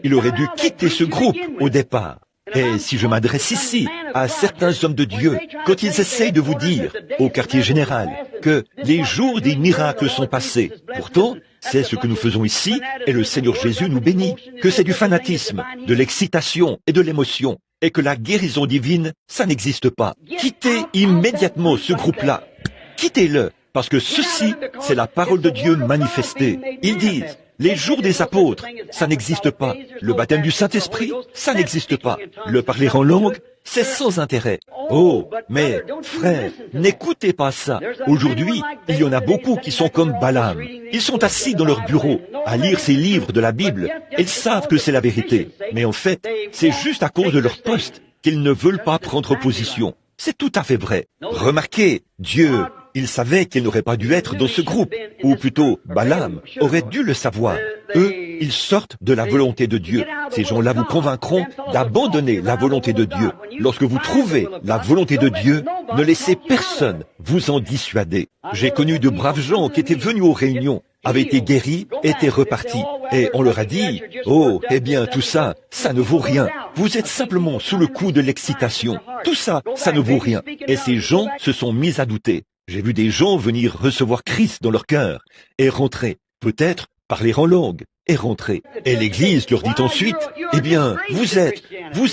Il aurait dû quitter ce groupe au départ. Et si je m'adresse ici à certains hommes de Dieu, quand ils essayent de vous dire, au quartier général, que les jours des miracles sont passés, pourtant, c'est ce que nous faisons ici, et le Seigneur Jésus nous bénit, que c'est du fanatisme, de l'excitation et de l'émotion, et que la guérison divine, ça n'existe pas. Quittez immédiatement ce groupe-là. Quittez-le, parce que ceci, c'est la parole de Dieu manifestée. Ils disent, les jours des apôtres, ça n'existe pas. Le baptême du Saint-Esprit, ça n'existe pas. Le parler en langue, c'est sans intérêt. Oh, mais frères, n'écoutez pas ça. Aujourd'hui, il y en a beaucoup qui sont comme Balaam. Ils sont assis dans leur bureau à lire ces livres de la Bible. Ils savent que c'est la vérité. Mais en fait, c'est juste à cause de leur poste qu'ils ne veulent pas prendre position. C'est tout à fait vrai. Remarquez, Dieu, il savait qu'il n'aurait pas dû être dans ce groupe, ou plutôt Balaam aurait dû le savoir. Eux, ils sortent de la volonté de Dieu. Ces gens-là vous convaincront d'abandonner la volonté de Dieu. Lorsque vous trouvez la volonté de Dieu, ne laissez personne vous en dissuader. J'ai connu de braves gens qui étaient venus aux réunions, avaient été guéris, étaient repartis. Et on leur a dit, « Oh, eh bien, tout ça, ça ne vaut rien. Vous êtes simplement sous le coup de l'excitation. Tout ça, ça ne vaut rien. » Et ces gens se sont mis à douter. J'ai vu des gens venir recevoir Christ dans leur cœur et rentrer, peut-être parler en langue et rentrer. Et l'Église leur dit ensuite, eh bien, vous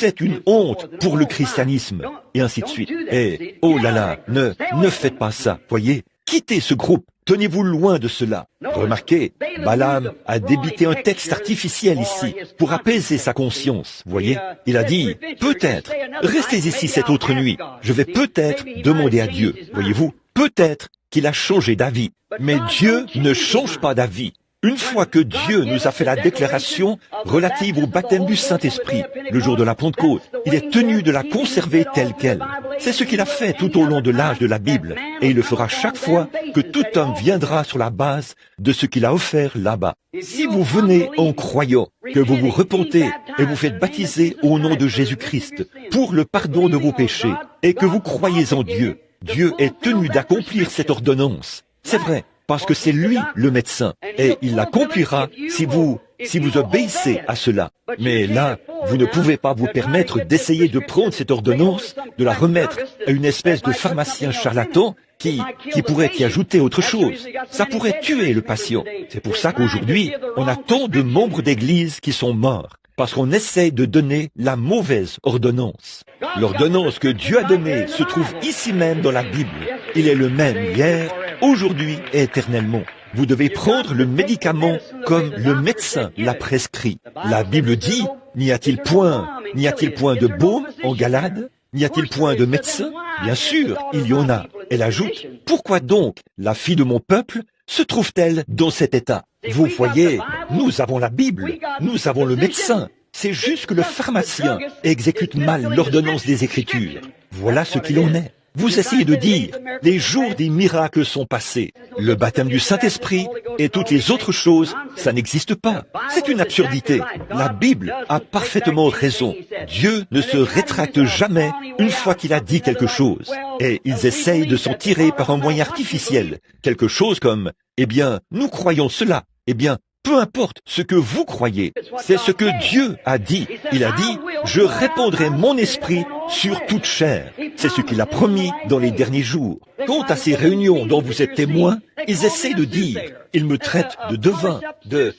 êtes une honte pour le christianisme, et ainsi de suite. Et, oh là là, ne faites pas ça, voyez, quittez ce groupe, tenez-vous loin de cela. Remarquez, Balaam a débité un texte artificiel ici pour apaiser sa conscience, voyez. Il a dit, peut-être, restez ici cette autre nuit, je vais peut-être demander à Dieu, voyez-vous. Peut-être qu'il a changé d'avis, mais Dieu ne change pas d'avis. Une fois que Dieu nous a fait la déclaration relative au baptême du Saint-Esprit, le jour de la Pentecôte, il est tenu de la conserver telle qu'elle. C'est ce qu'il a fait tout au long de l'âge de la Bible, et il le fera chaque fois que tout homme viendra sur la base de ce qu'il a offert là-bas. Si vous venez en croyant, que vous vous repentez et vous faites baptiser au nom de Jésus-Christ pour le pardon de vos péchés, et que vous croyez en Dieu, Dieu est tenu d'accomplir cette ordonnance. C'est vrai, parce que c'est lui le médecin, et il l'accomplira si vous obéissez à cela. Mais là, vous ne pouvez pas vous permettre d'essayer de prendre cette ordonnance, de la remettre à une espèce de pharmacien charlatan qui pourrait y ajouter autre chose. Ça pourrait tuer le patient. C'est pour ça qu'aujourd'hui, on a tant de membres d'église qui sont morts. Parce qu'on essaie de donner la mauvaise ordonnance. L'ordonnance que Dieu a donnée se trouve ici même dans la Bible. Il est le même hier, aujourd'hui et éternellement. Vous devez prendre le médicament comme le médecin l'a prescrit. La Bible dit, n'y a-t-il point de baume en Galade? N'y a-t-il point de médecin? Bien sûr, il y en a. Elle ajoute, pourquoi donc la fille de mon peuple se trouve-t-elle dans cet état? Vous voyez, nous avons la Bible, nous avons le médecin. C'est juste que le pharmacien exécute mal l'ordonnance des Écritures. Voilà ce qu'il en est. Vous essayez de dire, les jours des miracles sont passés. Le baptême du Saint-Esprit et toutes les autres choses, ça n'existe pas. C'est une absurdité. La Bible a parfaitement raison. Dieu ne se rétracte jamais une fois qu'il a dit quelque chose. Et ils essayent de s'en tirer par un moyen artificiel. Quelque chose comme, eh bien, nous croyons cela. Eh bien, peu importe ce que vous croyez, c'est ce que Dieu a dit. Il a dit, je répandrai mon esprit sur toute chair. C'est ce qu'il a promis dans les derniers jours. Quant à ces réunions dont vous êtes témoins, ils essaient de dire, ils me traitent de devin, de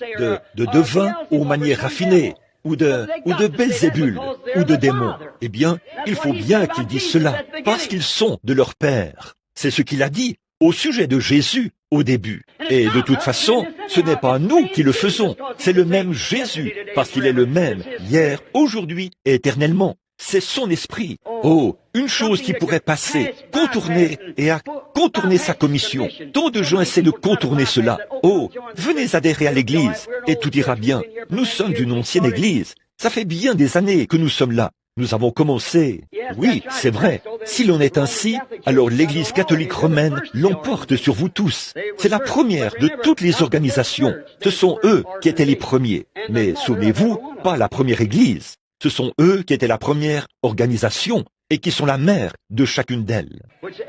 devin aux manières raffinées, ou de Belzébul, ou de démons. Eh bien, il faut bien qu'ils disent cela, parce qu'ils sont de leur Père. C'est ce qu'il a dit au sujet de Jésus au début. Et de toute façon, ce n'est pas nous qui le faisons, c'est le même Jésus, parce qu'il est le même hier, aujourd'hui et éternellement. C'est son esprit. Oh, une chose qui pourrait passer, contourner et à contourner sa commission. Tant de gens essaient de contourner cela. Oh, venez adhérer à l'église et tout ira bien. Nous sommes d'une ancienne église. Ça fait bien des années que nous sommes là. Nous avons commencé. Oui, c'est vrai. Si l'on est ainsi, alors l'Église catholique romaine l'emporte sur vous tous. C'est la première de toutes les organisations. Ce sont eux qui étaient les premiers. Mais souvenez-vous, pas la première Église. Ce sont eux qui étaient la première organisation et qui sont la mère de chacune d'elles.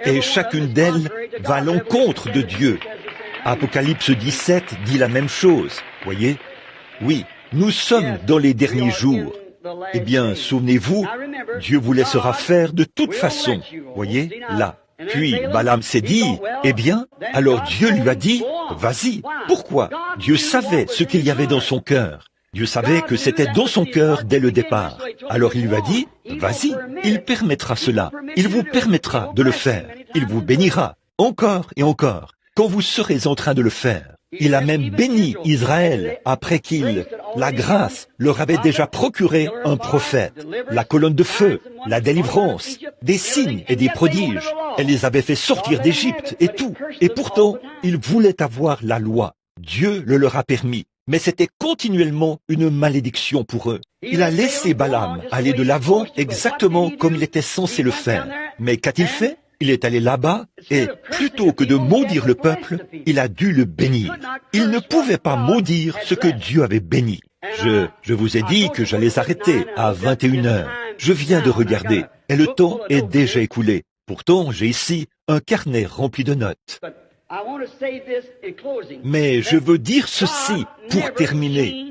Et chacune d'elles va à l'encontre de Dieu. Apocalypse 17 dit la même chose, voyez? Oui, nous sommes dans les derniers jours. Eh bien, souvenez-vous, Dieu vous laissera faire de toute façon, voyez, là. Puis Balaam s'est dit, eh bien, alors Dieu lui a dit, vas-y. Pourquoi? Dieu savait ce qu'il y avait dans son cœur. Dieu savait que c'était dans son cœur dès le départ. Alors il lui a dit, vas-y, il permettra cela. Il vous permettra de le faire. Il vous bénira, encore et encore, quand vous serez en train de le faire. Il a même béni Israël après la grâce leur avait déjà procuré un prophète, la colonne de feu, la délivrance, des signes et des prodiges. Elle les avait fait sortir d'Égypte et tout. Et pourtant, ils voulaient avoir la loi. Dieu le leur a permis. Mais c'était continuellement une malédiction pour eux. Il a laissé Balaam aller de l'avant exactement comme il était censé le faire. Mais qu'a-t-il fait? Il est allé là-bas et, plutôt que de maudire le peuple, il a dû le bénir. Il ne pouvait pas maudire ce que Dieu avait béni. Je vous ai dit que j'allais arrêter à 21 heures. Je viens de regarder et le temps est déjà écoulé. Pourtant, j'ai ici un carnet rempli de notes. Mais je veux dire ceci pour terminer.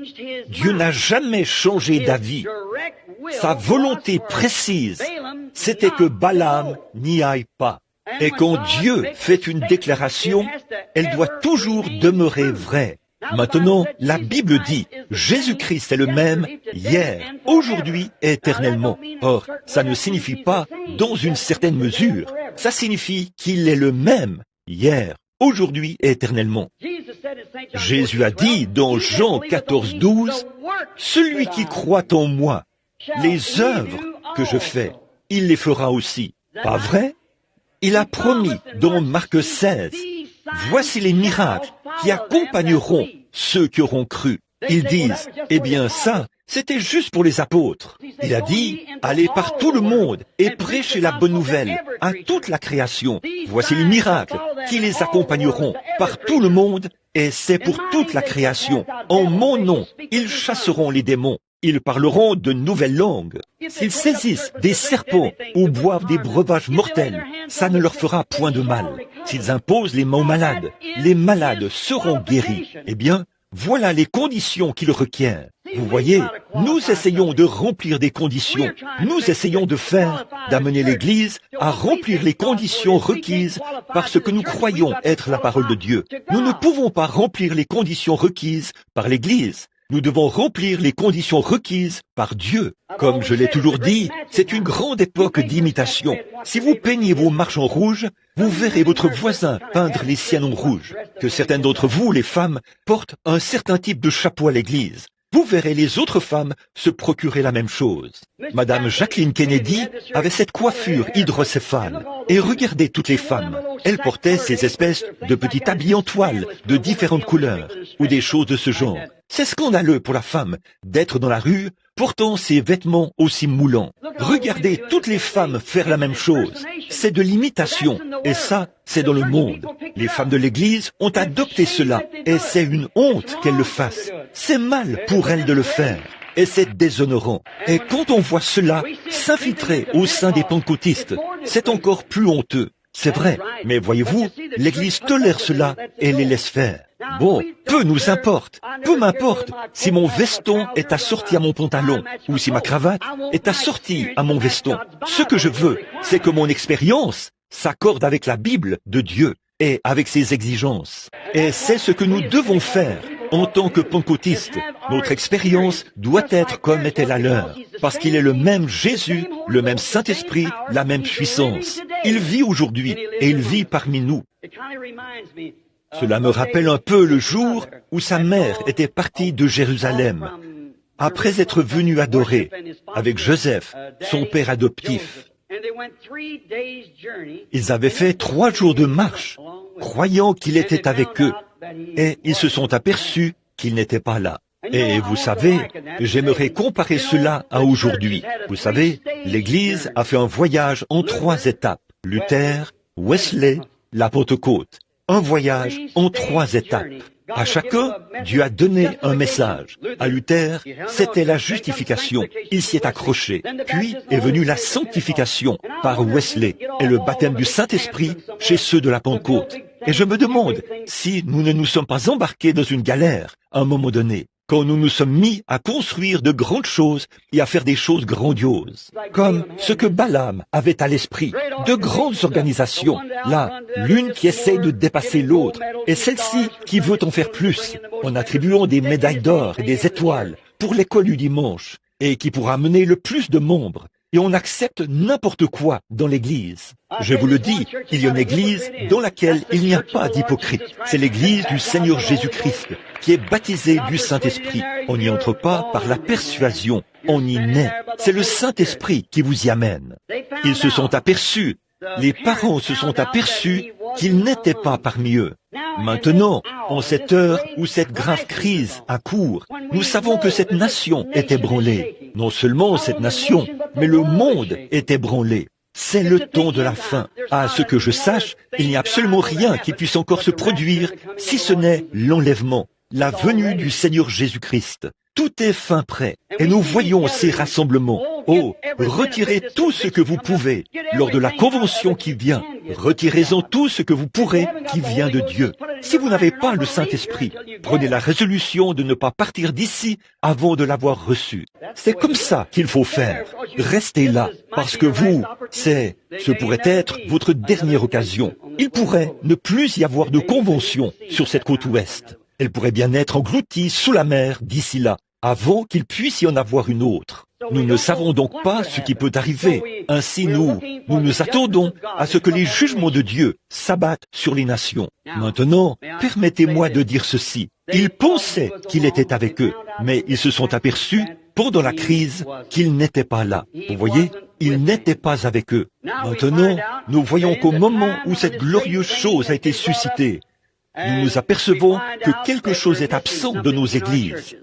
Dieu n'a jamais changé d'avis. Sa volonté précise, c'était que Balaam n'y aille pas. Et quand Dieu fait une déclaration, elle doit toujours demeurer vraie. Maintenant, la Bible dit, Jésus-Christ est le même hier, aujourd'hui et éternellement. Or, ça ne signifie pas dans une certaine mesure. Ça signifie qu'il est le même hier, aujourd'hui et éternellement. Jésus a dit dans Jean 14, 12, « Celui qui croit en moi, les œuvres que je fais, il les fera aussi. » Pas vrai? Il a promis dans Marc 16, « Voici les miracles qui accompagneront ceux qui auront cru. » Ils disent, « Eh bien ça, c'était juste pour les apôtres. » Il a dit, « Allez par tout le monde et prêchez la bonne nouvelle à toute la création. Voici les miracles qui les accompagneront par tout le monde et c'est pour toute la création. En mon nom, ils chasseront les démons. Ils parleront de nouvelles langues. S'ils saisissent des serpents ou boivent des breuvages mortels, ça ne leur fera point de mal. S'ils imposent les mains aux malades, les malades seront guéris. Eh bien, voilà les conditions qu'il requiert. Vous voyez, nous essayons de remplir des conditions. Nous essayons d'amener l'Église à remplir les conditions requises par ce que nous croyons être la parole de Dieu. Nous ne pouvons pas remplir les conditions requises par l'Église. Nous devons remplir les conditions requises par Dieu. Comme je l'ai toujours dit, c'est une grande époque d'imitation. Si vous peignez vos marches en rouge, vous verrez votre voisin peindre les siennes en rouge. Que certaines d'entre vous, les femmes, portent un certain type de chapeau à l'église. Vous verrez les autres femmes se procurer la même chose. Madame Jacqueline Kennedy avait cette coiffure hydrocéphale. Et regardez toutes les femmes. Elles portaient ces espèces de petits habits en toile de différentes couleurs ou des choses de ce genre. C'est scandaleux pour la femme d'être dans la rue portant ces vêtements aussi moulants. Regardez toutes les femmes faire la même chose. C'est de l'imitation. Et ça, c'est dans le monde. Les femmes de l'Église ont adopté cela. Et c'est une honte qu'elles le fassent. C'est mal pour elles de le faire. Et c'est déshonorant. Et quand on voit cela s'infiltrer au sein des pentecôtistes, c'est encore plus honteux. C'est vrai, mais voyez-vous, l'Église tolère cela et les laisse faire. Bon, peu nous importe, peu m'importe si mon veston est assorti à mon pantalon ou si ma cravate est assortie à mon veston. Ce que je veux, c'est que mon expérience s'accorde avec la Bible de Dieu et avec ses exigences. Et c'est ce que nous devons faire. En tant que pentecôtistes, notre expérience doit être comme était la leur, parce qu'il est le même Jésus, le même Saint-Esprit, la même puissance. Il vit aujourd'hui et il vit parmi nous. Cela me rappelle un peu le jour où sa mère était partie de Jérusalem, après être venue adorer avec Joseph, son père adoptif. Ils avaient fait 3 jours de marche, croyant qu'il était avec eux, et ils se sont aperçus qu'il n'était pas là. Et vous savez, j'aimerais comparer cela à aujourd'hui. Vous savez, l'Église a fait un voyage en 3 étapes. Luther, Wesley, la Pentecôte. Un voyage en 3 étapes. À chacun, Dieu a donné un message. À Luther, c'était la justification. Il s'y est accroché. Puis est venue la sanctification par Wesley et le baptême du Saint-Esprit chez ceux de la Pentecôte. Et je me demande si nous ne nous sommes pas embarqués dans une galère à un moment donné, quand nous nous sommes mis à construire de grandes choses et à faire des choses grandioses, comme ce que Balaam avait à l'esprit, de grandes organisations, là, l'une qui essaye de dépasser l'autre, et celle-ci qui veut en faire plus, en attribuant des médailles d'or et des étoiles pour l'école du dimanche, et qui pourra amener le plus de membres, et on accepte n'importe quoi dans l'Église. Je vous le dis, il y a une Église dans laquelle il n'y a pas d'hypocrite. C'est l'Église du Seigneur Jésus-Christ, qui est baptisée du Saint-Esprit. On n'y entre pas par la persuasion, on y naît. C'est le Saint-Esprit qui vous y amène. Ils se sont aperçus, les parents se sont aperçus qu'ils n'étaient pas parmi eux. Maintenant, en cette heure où cette grave crise a cours, nous savons que cette nation est ébranlée. Non seulement cette nation, mais le monde est ébranlé. C'est le temps de la fin. À ce que je sache, il n'y a absolument rien qui puisse encore se produire, si ce n'est l'enlèvement, la venue du Seigneur Jésus-Christ. Tout est fin prêt, et nous voyons ces rassemblements. Oh, retirez tout ce que vous pouvez lors de la convention qui vient. Retirez-en tout ce que vous pourrez qui vient de Dieu. Si vous n'avez pas le Saint-Esprit, prenez la résolution de ne pas partir d'ici avant de l'avoir reçu. C'est comme ça qu'il faut faire. Restez là, parce que ce pourrait être votre dernière occasion. Il pourrait ne plus y avoir de convention sur cette côte ouest. Elle pourrait bien être engloutie sous la mer d'ici là, avant qu'il puisse y en avoir une autre. Nous ne savons donc pas ce qui peut arriver. Ainsi nous attendons à ce que les jugements de Dieu s'abattent sur les nations. Maintenant, permettez-moi de dire ceci. Ils pensaient qu'il était avec eux, mais ils se sont aperçus, pendant la crise, qu'il n'était pas là. Vous voyez, il n'était pas avec eux. Maintenant, nous voyons qu'au moment où cette glorieuse chose a été suscitée, nous nous apercevons que quelque chose est absent de nos églises.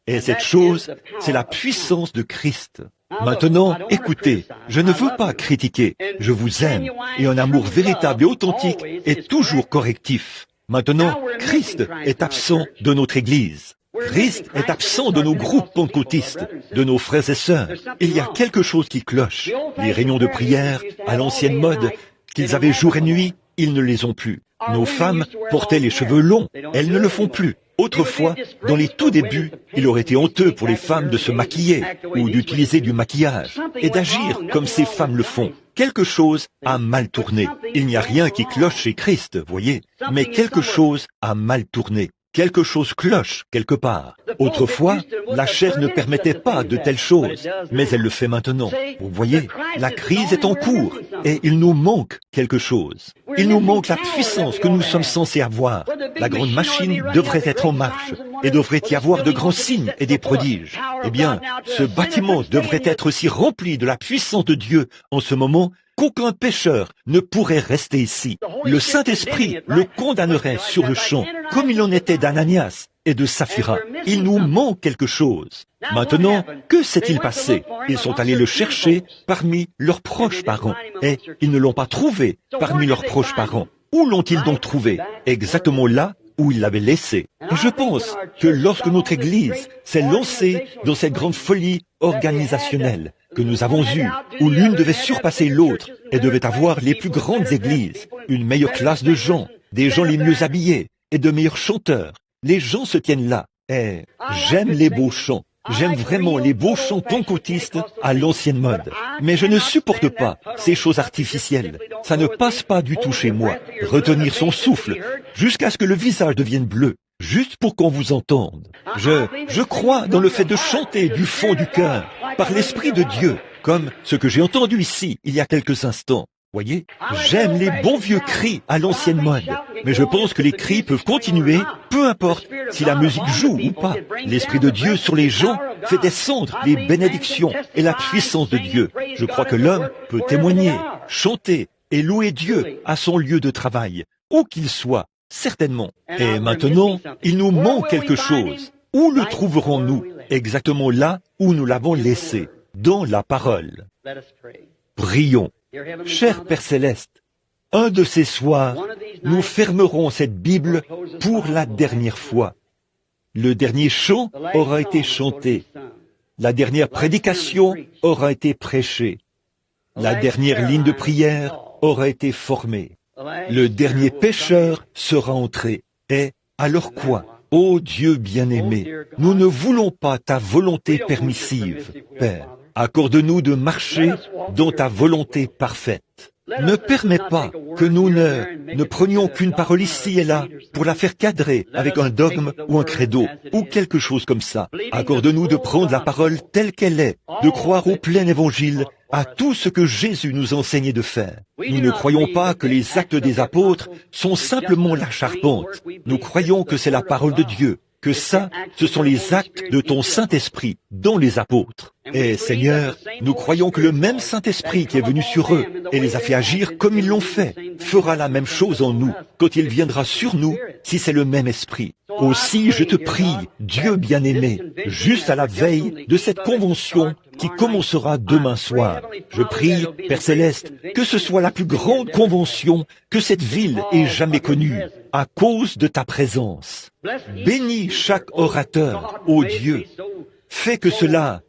Et cette chose, c'est la puissance de Christ. Maintenant, écoutez, je ne veux pas critiquer, je vous aime, et un amour véritable et authentique est toujours correctif. Maintenant, Christ est absent de notre Église. Christ est absent de nos groupes pentecôtistes, de nos frères et sœurs. Il y a quelque chose qui cloche. Les réunions de prière, à l'ancienne mode, qu'ils avaient jour et nuit, ils ne les ont plus. Nos femmes portaient les cheveux longs, elles ne le font plus. Autrefois, dans les tout débuts, il aurait été honteux pour les femmes de se maquiller ou d'utiliser du maquillage et d'agir comme ces femmes le font. Quelque chose a mal tourné. Il n'y a rien qui cloche chez Christ, voyez, mais quelque chose a mal tourné. Quelque chose cloche quelque part. Autrefois, la chair ne permettait pas de telles choses, mais elle le fait maintenant. Vous voyez, la crise est en cours et il nous manque quelque chose. Il nous manque la puissance que nous sommes censés avoir. La grande machine devrait être en marche et devrait y avoir de grands signes et des prodiges. Eh bien, ce bâtiment devrait être si rempli de la puissance de Dieu en ce moment qu'aucun pécheur ne pourrait rester ici. Le Saint-Esprit le condamnerait sur le champ, comme il en était d'Ananias et de Saphira. Il nous manque quelque chose. Maintenant, que s'est-il passé? Ils sont allés le chercher parmi leurs proches parents, et ils ne l'ont pas trouvé parmi leurs proches parents. Où l'ont-ils donc trouvé? Exactement là où ils l'avaient laissé. Et je pense que lorsque notre Église s'est lancée dans cette grande folie organisationnelle que nous avons eue, où l'une devait surpasser l'autre et devait avoir les plus grandes églises, une meilleure classe de gens, des gens les mieux habillés et de meilleurs chanteurs, les gens se tiennent là. Et j'aime les beaux chants. J'aime vraiment les beaux chants pentecôtistes à l'ancienne mode. Mais je ne supporte pas ces choses artificielles. Ça ne passe pas du tout chez moi. Retenir son souffle jusqu'à ce que le visage devienne bleu, juste pour qu'on vous entende. Je crois dans le fait de chanter du fond du cœur, par l'Esprit de Dieu, comme ce que j'ai entendu ici il y a quelques instants. Voyez, j'aime les bons vieux cris à l'ancienne mode, mais je pense que les cris peuvent continuer, peu importe si la musique joue ou pas. L'Esprit de Dieu sur les gens fait descendre les bénédictions et la puissance de Dieu. Je crois que l'homme peut témoigner, chanter et louer Dieu à son lieu de travail, où qu'il soit, certainement. Et maintenant, il nous manque quelque chose. Où le trouverons-nous? Exactement là où nous l'avons laissé, dans la parole. Prions. Cher Père Céleste, un de ces soirs, nous fermerons cette Bible pour la dernière fois. Le dernier chant aura été chanté. La dernière prédication aura été prêchée. La dernière ligne de prière aura été formée. Le dernier pécheur sera entré. Et alors quoi? Ô Dieu bien-aimé, nous ne voulons pas ta volonté permissive, Père. Accorde-nous de marcher dans ta volonté parfaite. Ne permets pas que nous ne prenions qu'une parole ici et là pour la faire cadrer avec un dogme ou un credo ou quelque chose comme ça. Accorde-nous de prendre la parole telle qu'elle est, de croire au plein évangile, à tout ce que Jésus nous enseignait de faire. Nous ne croyons pas que les actes des apôtres sont simplement la charpente. Nous croyons que c'est la parole de Dieu, que ça, ce sont les actes de ton Saint-Esprit dans les apôtres. Et Seigneur, nous croyons que le même Saint-Esprit qui est venu sur eux et les a fait agir comme ils l'ont fait, fera la même chose en nous quand il viendra sur nous, si c'est le même Esprit. Aussi, je te prie, Dieu bien-aimé, juste à la veille de cette convention qui commencera demain soir. Je prie, Père Céleste, que ce soit la plus grande convention que cette ville ait jamais connue, à cause de ta présence. Bénis chaque orateur, ô Dieu. Fais que cela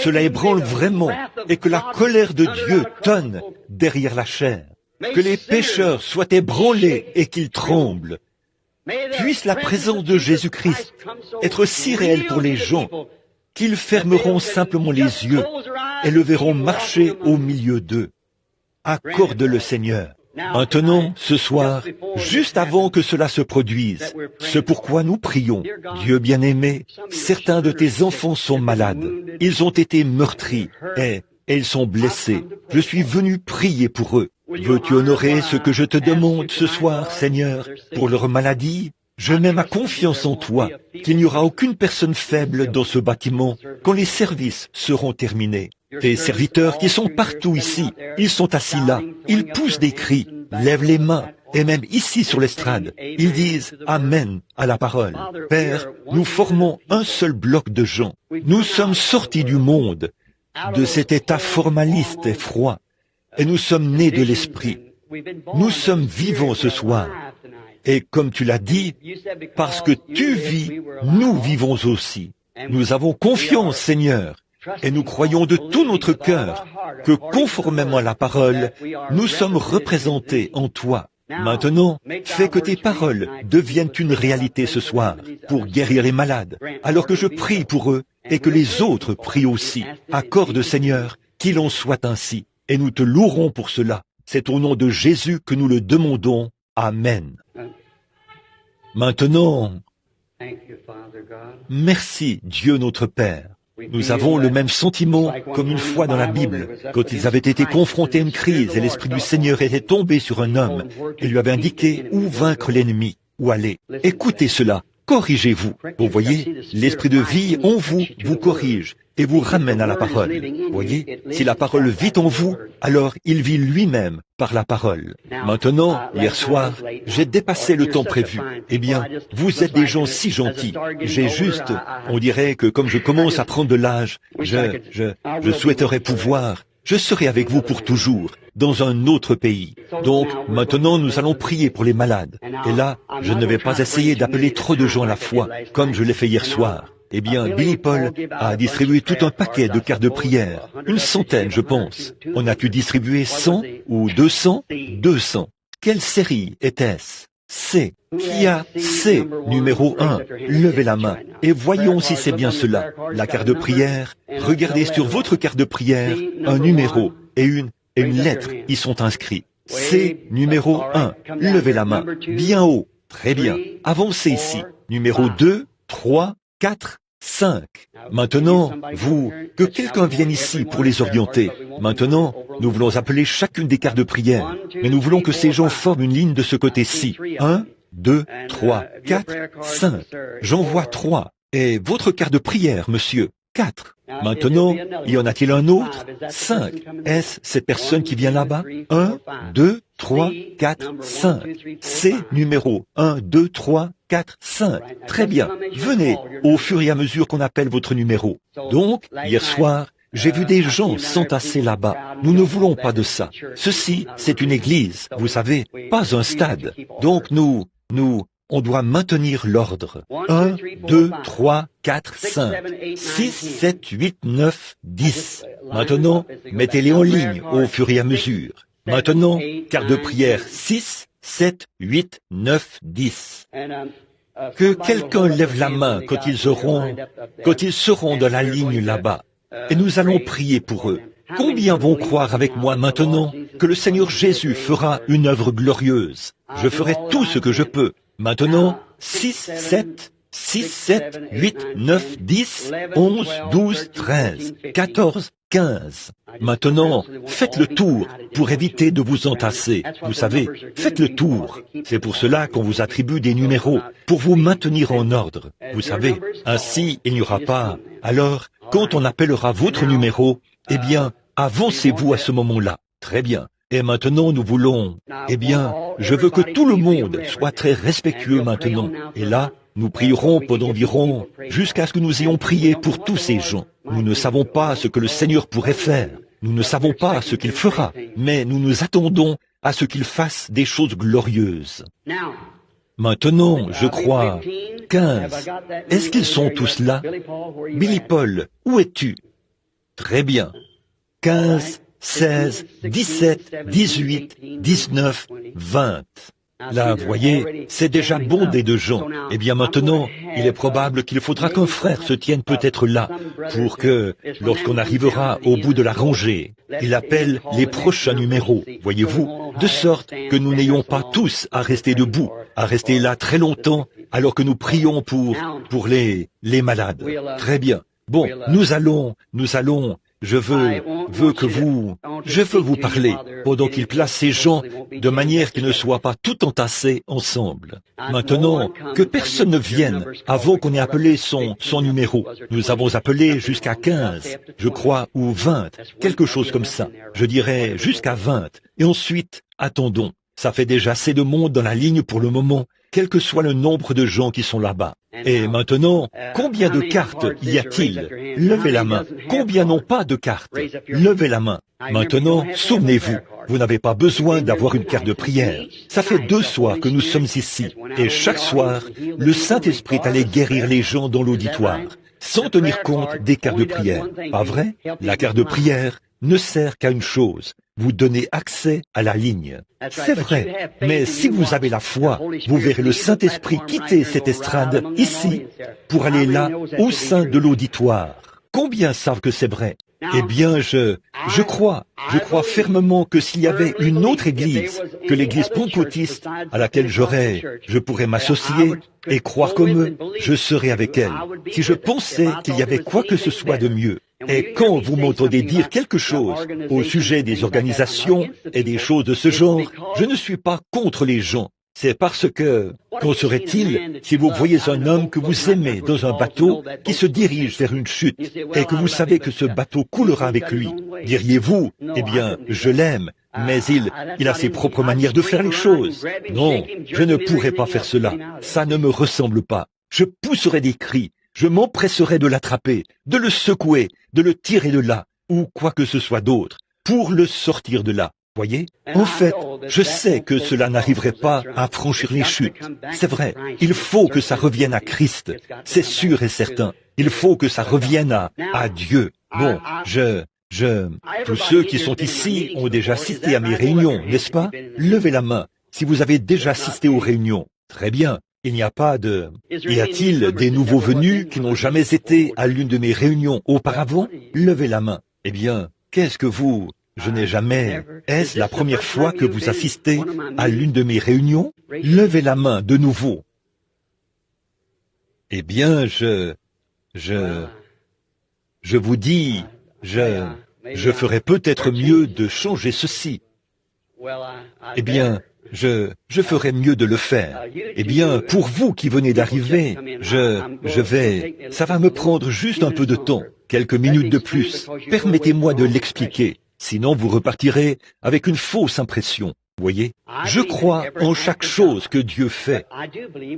ébranle vraiment et que la colère de Dieu tonne derrière la chair. Que les pécheurs soient ébranlés et qu'ils tremblent. Puisse la présence de Jésus-Christ être si réelle pour les gens qu'ils fermeront simplement les yeux et le verront marcher au milieu d'eux. Accorde-le, Seigneur. Maintenant, ce soir, juste avant que cela se produise, ce pourquoi nous prions, Dieu bien-aimé, certains de tes enfants sont malades, ils ont été meurtris et ils sont blessés. Je suis venu prier pour eux. Veux-tu honorer ce que je te demande ce soir, Seigneur, pour leur maladie? Je mets ma confiance en toi, qu'il n'y aura aucune personne faible dans ce bâtiment quand les services seront terminés. Tes serviteurs qui sont partout ici, ils sont assis là, ils poussent des cris, lèvent les mains, et même ici sur l'estrade, ils disent « Amen » à la parole. Père, nous formons un seul bloc de gens. Nous sommes sortis du monde, de cet état formaliste et froid, et nous sommes nés de l'Esprit. Nous sommes vivants ce soir. Et comme tu l'as dit, parce que tu vis, nous vivons aussi. Nous avons confiance, Seigneur, et nous croyons de tout notre cœur que conformément à la parole, nous sommes représentés en toi. Maintenant, fais que tes paroles deviennent une réalité ce soir pour guérir les malades, alors que je prie pour eux et que les autres prient aussi. Accorde, Seigneur, qu'il en soit ainsi, et nous te louerons pour cela. C'est au nom de Jésus que nous le demandons. Amen. Maintenant, merci Dieu notre Père. Nous avons le même sentiment comme une fois dans la Bible, quand ils avaient été confrontés à une crise et l'Esprit du Seigneur était tombé sur un homme et lui avait indiqué où vaincre l'ennemi, où aller. Écoutez cela, corrigez-vous. Vous voyez, l'Esprit de vie en vous vous corrige et vous ramène à la parole. Vous voyez, si la parole vit en vous, alors il vit lui-même par la parole. Maintenant, hier soir, j'ai dépassé le temps prévu. Eh bien, vous êtes des gens si gentils. J'ai juste, on dirait que comme je commence à prendre de l'âge, je souhaiterais pouvoir, je serai avec vous pour toujours, dans un autre pays. Donc, maintenant, nous allons prier pour les malades. Et là, je ne vais pas essayer d'appeler trop de gens à la fois, comme je l'ai fait hier soir. Eh bien, Billy Paul a distribué tout un paquet de cartes de prière, une centaine, je pense. On a pu distribuer 100 ou 200? 200. Quelle série était-ce? C. Qui a C numéro 1? Levez la main et voyons si c'est bien cela. La carte de prière, regardez sur votre carte de prière, un numéro et une lettre y sont inscrits. C numéro 1. Levez la main. Bien haut. Très bien. Avancez ici. Numéro 2, 3, 4, 5. Maintenant, vous, que quelqu'un vienne ici pour les orienter. Maintenant, nous voulons appeler chacune des cartes de prière, mais nous voulons que ces gens forment une ligne de ce côté-ci. 1, 2, 3, 4, 5. J'en vois 3. Et votre carte de prière, monsieur? 4. Maintenant, y en a-t-il un autre? 5. Est-ce cette personne qui vient là-bas? 1, 2, 3, 4, 5. C'est numéro 1, 2, 3, 4, 5. Très bien. Venez au fur et à mesure qu'on appelle votre numéro. Donc, hier soir, j'ai vu des gens s'entasser là-bas. Nous ne voulons pas de ça. Ceci, c'est une église, vous savez, pas un stade. Donc on doit maintenir l'ordre. 1, 2, 3, 4, 5, 6, 7, 8, 9, 10. Maintenant, mettez-les en ligne au fur et à mesure. Maintenant, quart de prière 6, 7, 8, 9, 10. Que quelqu'un lève la main quand ils seront dans la ligne là-bas. Et nous allons prier pour eux. Combien vont croire avec moi maintenant que le Seigneur Jésus fera une œuvre glorieuse? Je ferai tout ce que je peux. Maintenant, 6, 7, 8, 9, 10, 11, 12, 13, 14, 15. Maintenant, faites le tour pour éviter de vous entasser. Vous savez, faites le tour. C'est pour cela qu'on vous attribue des numéros, pour vous maintenir en ordre. Vous savez, ainsi il n'y aura pas. Alors, quand on appellera votre numéro, eh bien, avancez-vous à ce moment-là. Très bien. Et maintenant, nous voulons... Eh bien, je veux que tout le monde soit très respectueux maintenant. Et là, nous prierons pendant environ jusqu'à ce que nous ayons prié pour tous ces gens. Nous ne savons pas ce que le Seigneur pourrait faire. Nous ne savons pas ce qu'il fera. Mais nous nous attendons à ce qu'il fasse des choses glorieuses. Maintenant, je crois, 15. Est-ce qu'ils sont tous là? Billy Paul, où es-tu? Très bien. 15, 16, 17, 18, 19, 20. Là, vous voyez, c'est déjà bondé de gens. Eh bien maintenant, il est probable qu'il faudra qu'un frère se tienne peut-être là, pour que, lorsqu'on arrivera au bout de la rangée, il appelle les prochains numéros, voyez-vous, de sorte que nous n'ayons pas tous à rester debout, à rester là très longtemps, alors que nous prions pour les malades. Très bien. Bon, nous allons, je veux vous parler pendant qu'il place ces gens de manière qu'ils ne soient pas tout entassés ensemble. Maintenant, que personne ne vienne avant qu'on ait appelé son numéro. Nous avons appelé jusqu'à 15, je crois, ou 20, quelque chose comme ça. Je dirais jusqu'à 20. Et ensuite, attendons. Ça fait déjà assez de monde dans la ligne pour le moment, quel que soit le nombre de gens qui sont là-bas. Et maintenant, combien de cartes y a-t-il? Levez la main. Combien n'ont pas de cartes? Levez la main. Maintenant, souvenez-vous, vous n'avez pas besoin d'avoir une carte de prière. Ça fait 2 soirs que nous sommes ici, et chaque soir, le Saint-Esprit allait guérir les gens dans l'auditoire, sans tenir compte des cartes de prière. Pas vrai? La carte de prière ne sert qu'à une chose, vous donner accès à la ligne. C'est vrai, mais si vous avez la foi, vous verrez le Saint-Esprit quitter cette estrade ici pour aller là, au sein de l'auditoire. Combien savent que c'est vrai? Eh bien, je crois fermement que s'il y avait une autre église que l'église pentecôtiste à laquelle je pourrais m'associer et croire comme eux, je serais avec elle. Si je pensais qu'il y avait quoi que ce soit de mieux. Et quand vous m'entendez dire quelque chose au sujet des organisations et des choses de ce genre, je ne suis pas contre les gens. C'est parce que, qu'en serait-il si vous voyez un homme que vous aimez dans un bateau qui se dirige vers une chute et que vous savez que ce bateau coulera avec lui? Diriez-vous, eh bien, je l'aime, mais il a ses propres manières de faire les choses. Non, je ne pourrais pas faire cela. Ça ne me ressemble pas. Je pousserais des cris. Je m'empresserai de l'attraper, de le secouer, de le tirer de là, ou quoi que ce soit d'autre, pour le sortir de là. Voyez? En fait, je sais que cela n'arriverait pas à franchir les chutes. C'est vrai, il faut que ça revienne à Christ. C'est sûr et certain. Il faut que ça revienne à Dieu. Bon, tous ceux qui sont ici ont déjà assisté à mes réunions, n'est-ce pas? Levez la main si vous avez déjà assisté aux réunions. Très bien. Il n'y a pas de... Y a-t-il des nouveaux venus qui n'ont jamais été à l'une de mes réunions auparavant? Levez la main. Eh bien, qu'est-ce que vous... Je n'ai jamais... Est-ce la première fois que vous assistez à l'une de mes réunions? Levez la main de nouveau. Eh bien, je vous dis, je ferais peut-être mieux de changer ceci. Eh bien, je ferais mieux de le faire. Eh bien, pour vous qui venez d'arriver, ça va me prendre juste un peu de temps. quelques minutes de plus. Permettez-moi de l'expliquer. Sinon, vous repartirez avec une fausse impression. Voyez, je crois en chaque chose que Dieu fait.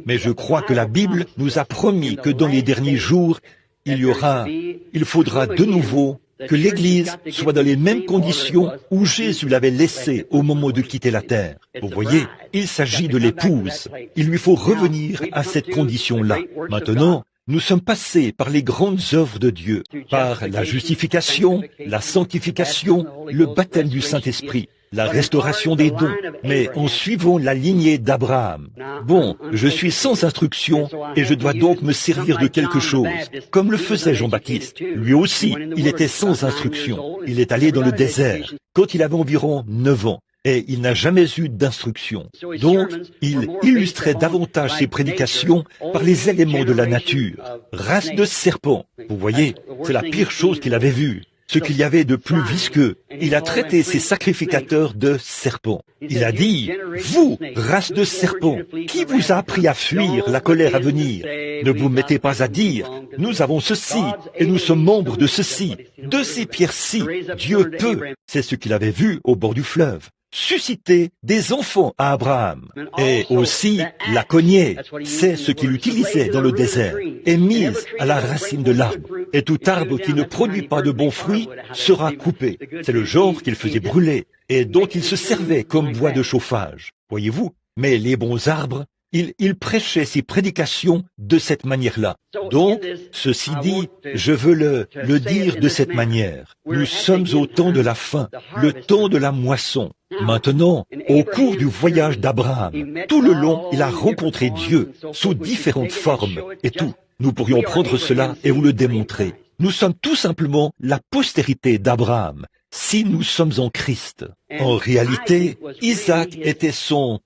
Mais je crois que la Bible nous a promis que dans les derniers jours, il faudra de nouveau que l'Église soit dans les mêmes conditions où Jésus l'avait laissée au moment de quitter la terre. Vous voyez, il s'agit de l'épouse. Il lui faut revenir à cette condition-là. Maintenant, nous sommes passés par les grandes œuvres de Dieu, par la justification, la sanctification, le baptême du Saint-Esprit, la restauration des dons, mais en suivant la lignée d'Abraham. Bon, je suis sans instruction et je dois donc me servir de quelque chose, comme le faisait Jean-Baptiste. Lui aussi, il était sans instruction. Il est allé dans le désert quand il avait environ 9 ans. Et il n'a jamais eu d'instruction. Donc, il illustrait davantage ses prédications par les éléments de la nature. Race de serpent. Vous voyez, c'est la pire chose qu'il avait vue. Ce qu'il y avait de plus visqueux. Il a traité ses sacrificateurs de serpents. Il a dit, vous, race de serpents, qui vous a appris à fuir la colère à venir? Ne vous mettez pas à dire, nous avons ceci, et nous sommes membres de ceci. De ces pierres-ci, Dieu peut. C'est ce qu'il avait vu au bord du fleuve. Susciter des enfants à Abraham. Et aussi la cognée, c'est ce qu'il utilisait dans le désert, est mise à la racine de l'arbre. Et tout arbre qui ne produit pas de bons fruits sera coupé. C'est le genre qu'il faisait brûler et dont il se servait comme bois de chauffage. Voyez-vous? Mais les bons arbres, il prêchait ses prédications de cette manière-là. Donc, ceci dit, je veux le dire de cette manière. Nous sommes au temps de la fin, le temps de la moisson. Maintenant, au cours du voyage d'Abraham, tout le long, il a rencontré Dieu sous différentes formes et tout. Nous pourrions prendre cela et vous le démontrer. Nous sommes tout simplement la postérité d'Abraham, si nous sommes en Christ. En réalité, Isaac était son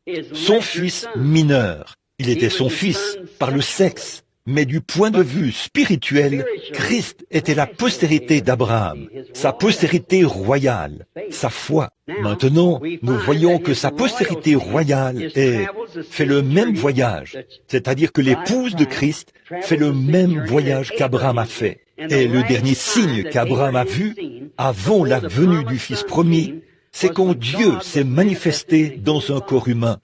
fils mineur. Il était son fils par le sexe. Mais du point de vue spirituel, Christ était la postérité d'Abraham, sa postérité royale, sa foi. Maintenant, nous voyons que sa postérité royale fait le même voyage, c'est-à-dire que l'épouse de Christ fait le même voyage qu'Abraham a fait. Et le dernier signe qu'Abraham a vu, avant la venue du Fils promis, c'est quand Dieu s'est manifesté dans un corps humain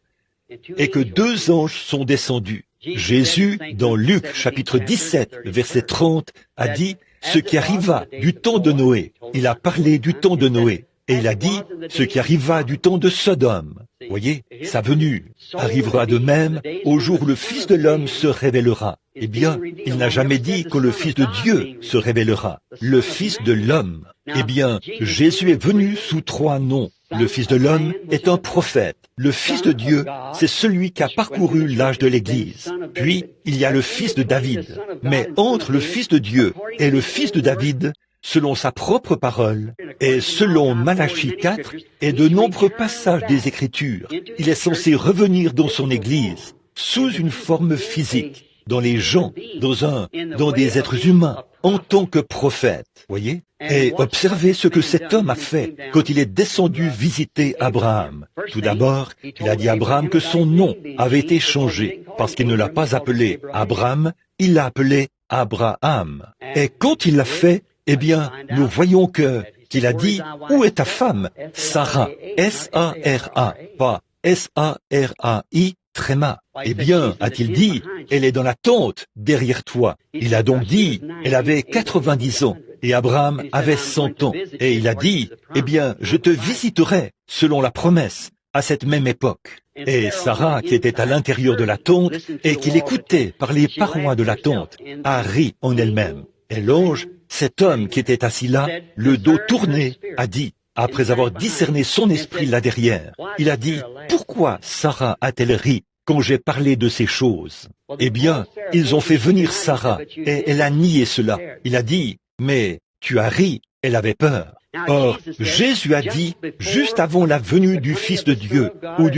et que 2 anges sont descendus. Jésus, dans Luc chapitre 17, verset 30, a dit ce qui arriva du temps de Noé. Il a parlé du temps de Noé. Et il a dit ce qui arriva du temps de Sodome. Voyez, sa venue arrivera de même au jour où le Fils de l'homme se révélera. Eh bien, il n'a jamais dit que le Fils de Dieu se révélera. Le Fils de l'homme. Eh bien, Jésus est venu sous 3 noms. Le Fils de l'homme est un prophète. Le Fils de Dieu, c'est celui qui a parcouru l'âge de l'Église. Puis, il y a le Fils de David. Mais entre le Fils de Dieu et le Fils de David, selon sa propre parole, et selon Malachie 4 et de nombreux passages des Écritures, il est censé revenir dans son Église, sous une forme physique, dans les gens, dans des êtres humains, en tant que prophète. Voyez? Et observez ce que cet homme a fait quand il est descendu visiter Abraham. Tout d'abord, il a dit à Abraham que son nom avait été changé, parce qu'il ne l'a pas appelé Abraham, il l'a appelé Abraham. Et quand il l'a fait, eh bien, nous voyons qu'il a dit, où est ta femme? Sarah, S-A-R-A, pas S-A-R-A-I, tréma. Eh bien, a-t-il dit, elle est dans la tente derrière toi. Il a donc dit, elle avait 90 ans et Abraham avait 100 ans. Et il a dit, eh bien, je te visiterai selon la promesse à cette même époque. Et Sarah, qui était à l'intérieur de la tente et qui l'écoutait par les parois de la tente, a ri en elle-même. Et l'ange, cet homme qui était assis là, le dos tourné, a dit, après avoir discerné son esprit là derrière, il a dit, pourquoi Sarah a-t-elle ri quand j'ai parlé de ces choses? Eh bien, ils ont fait venir Sarah, et elle a nié cela. Il a dit, mais tu as ri, elle avait peur. Or, Jésus a dit, juste avant la venue du Fils de Dieu, ou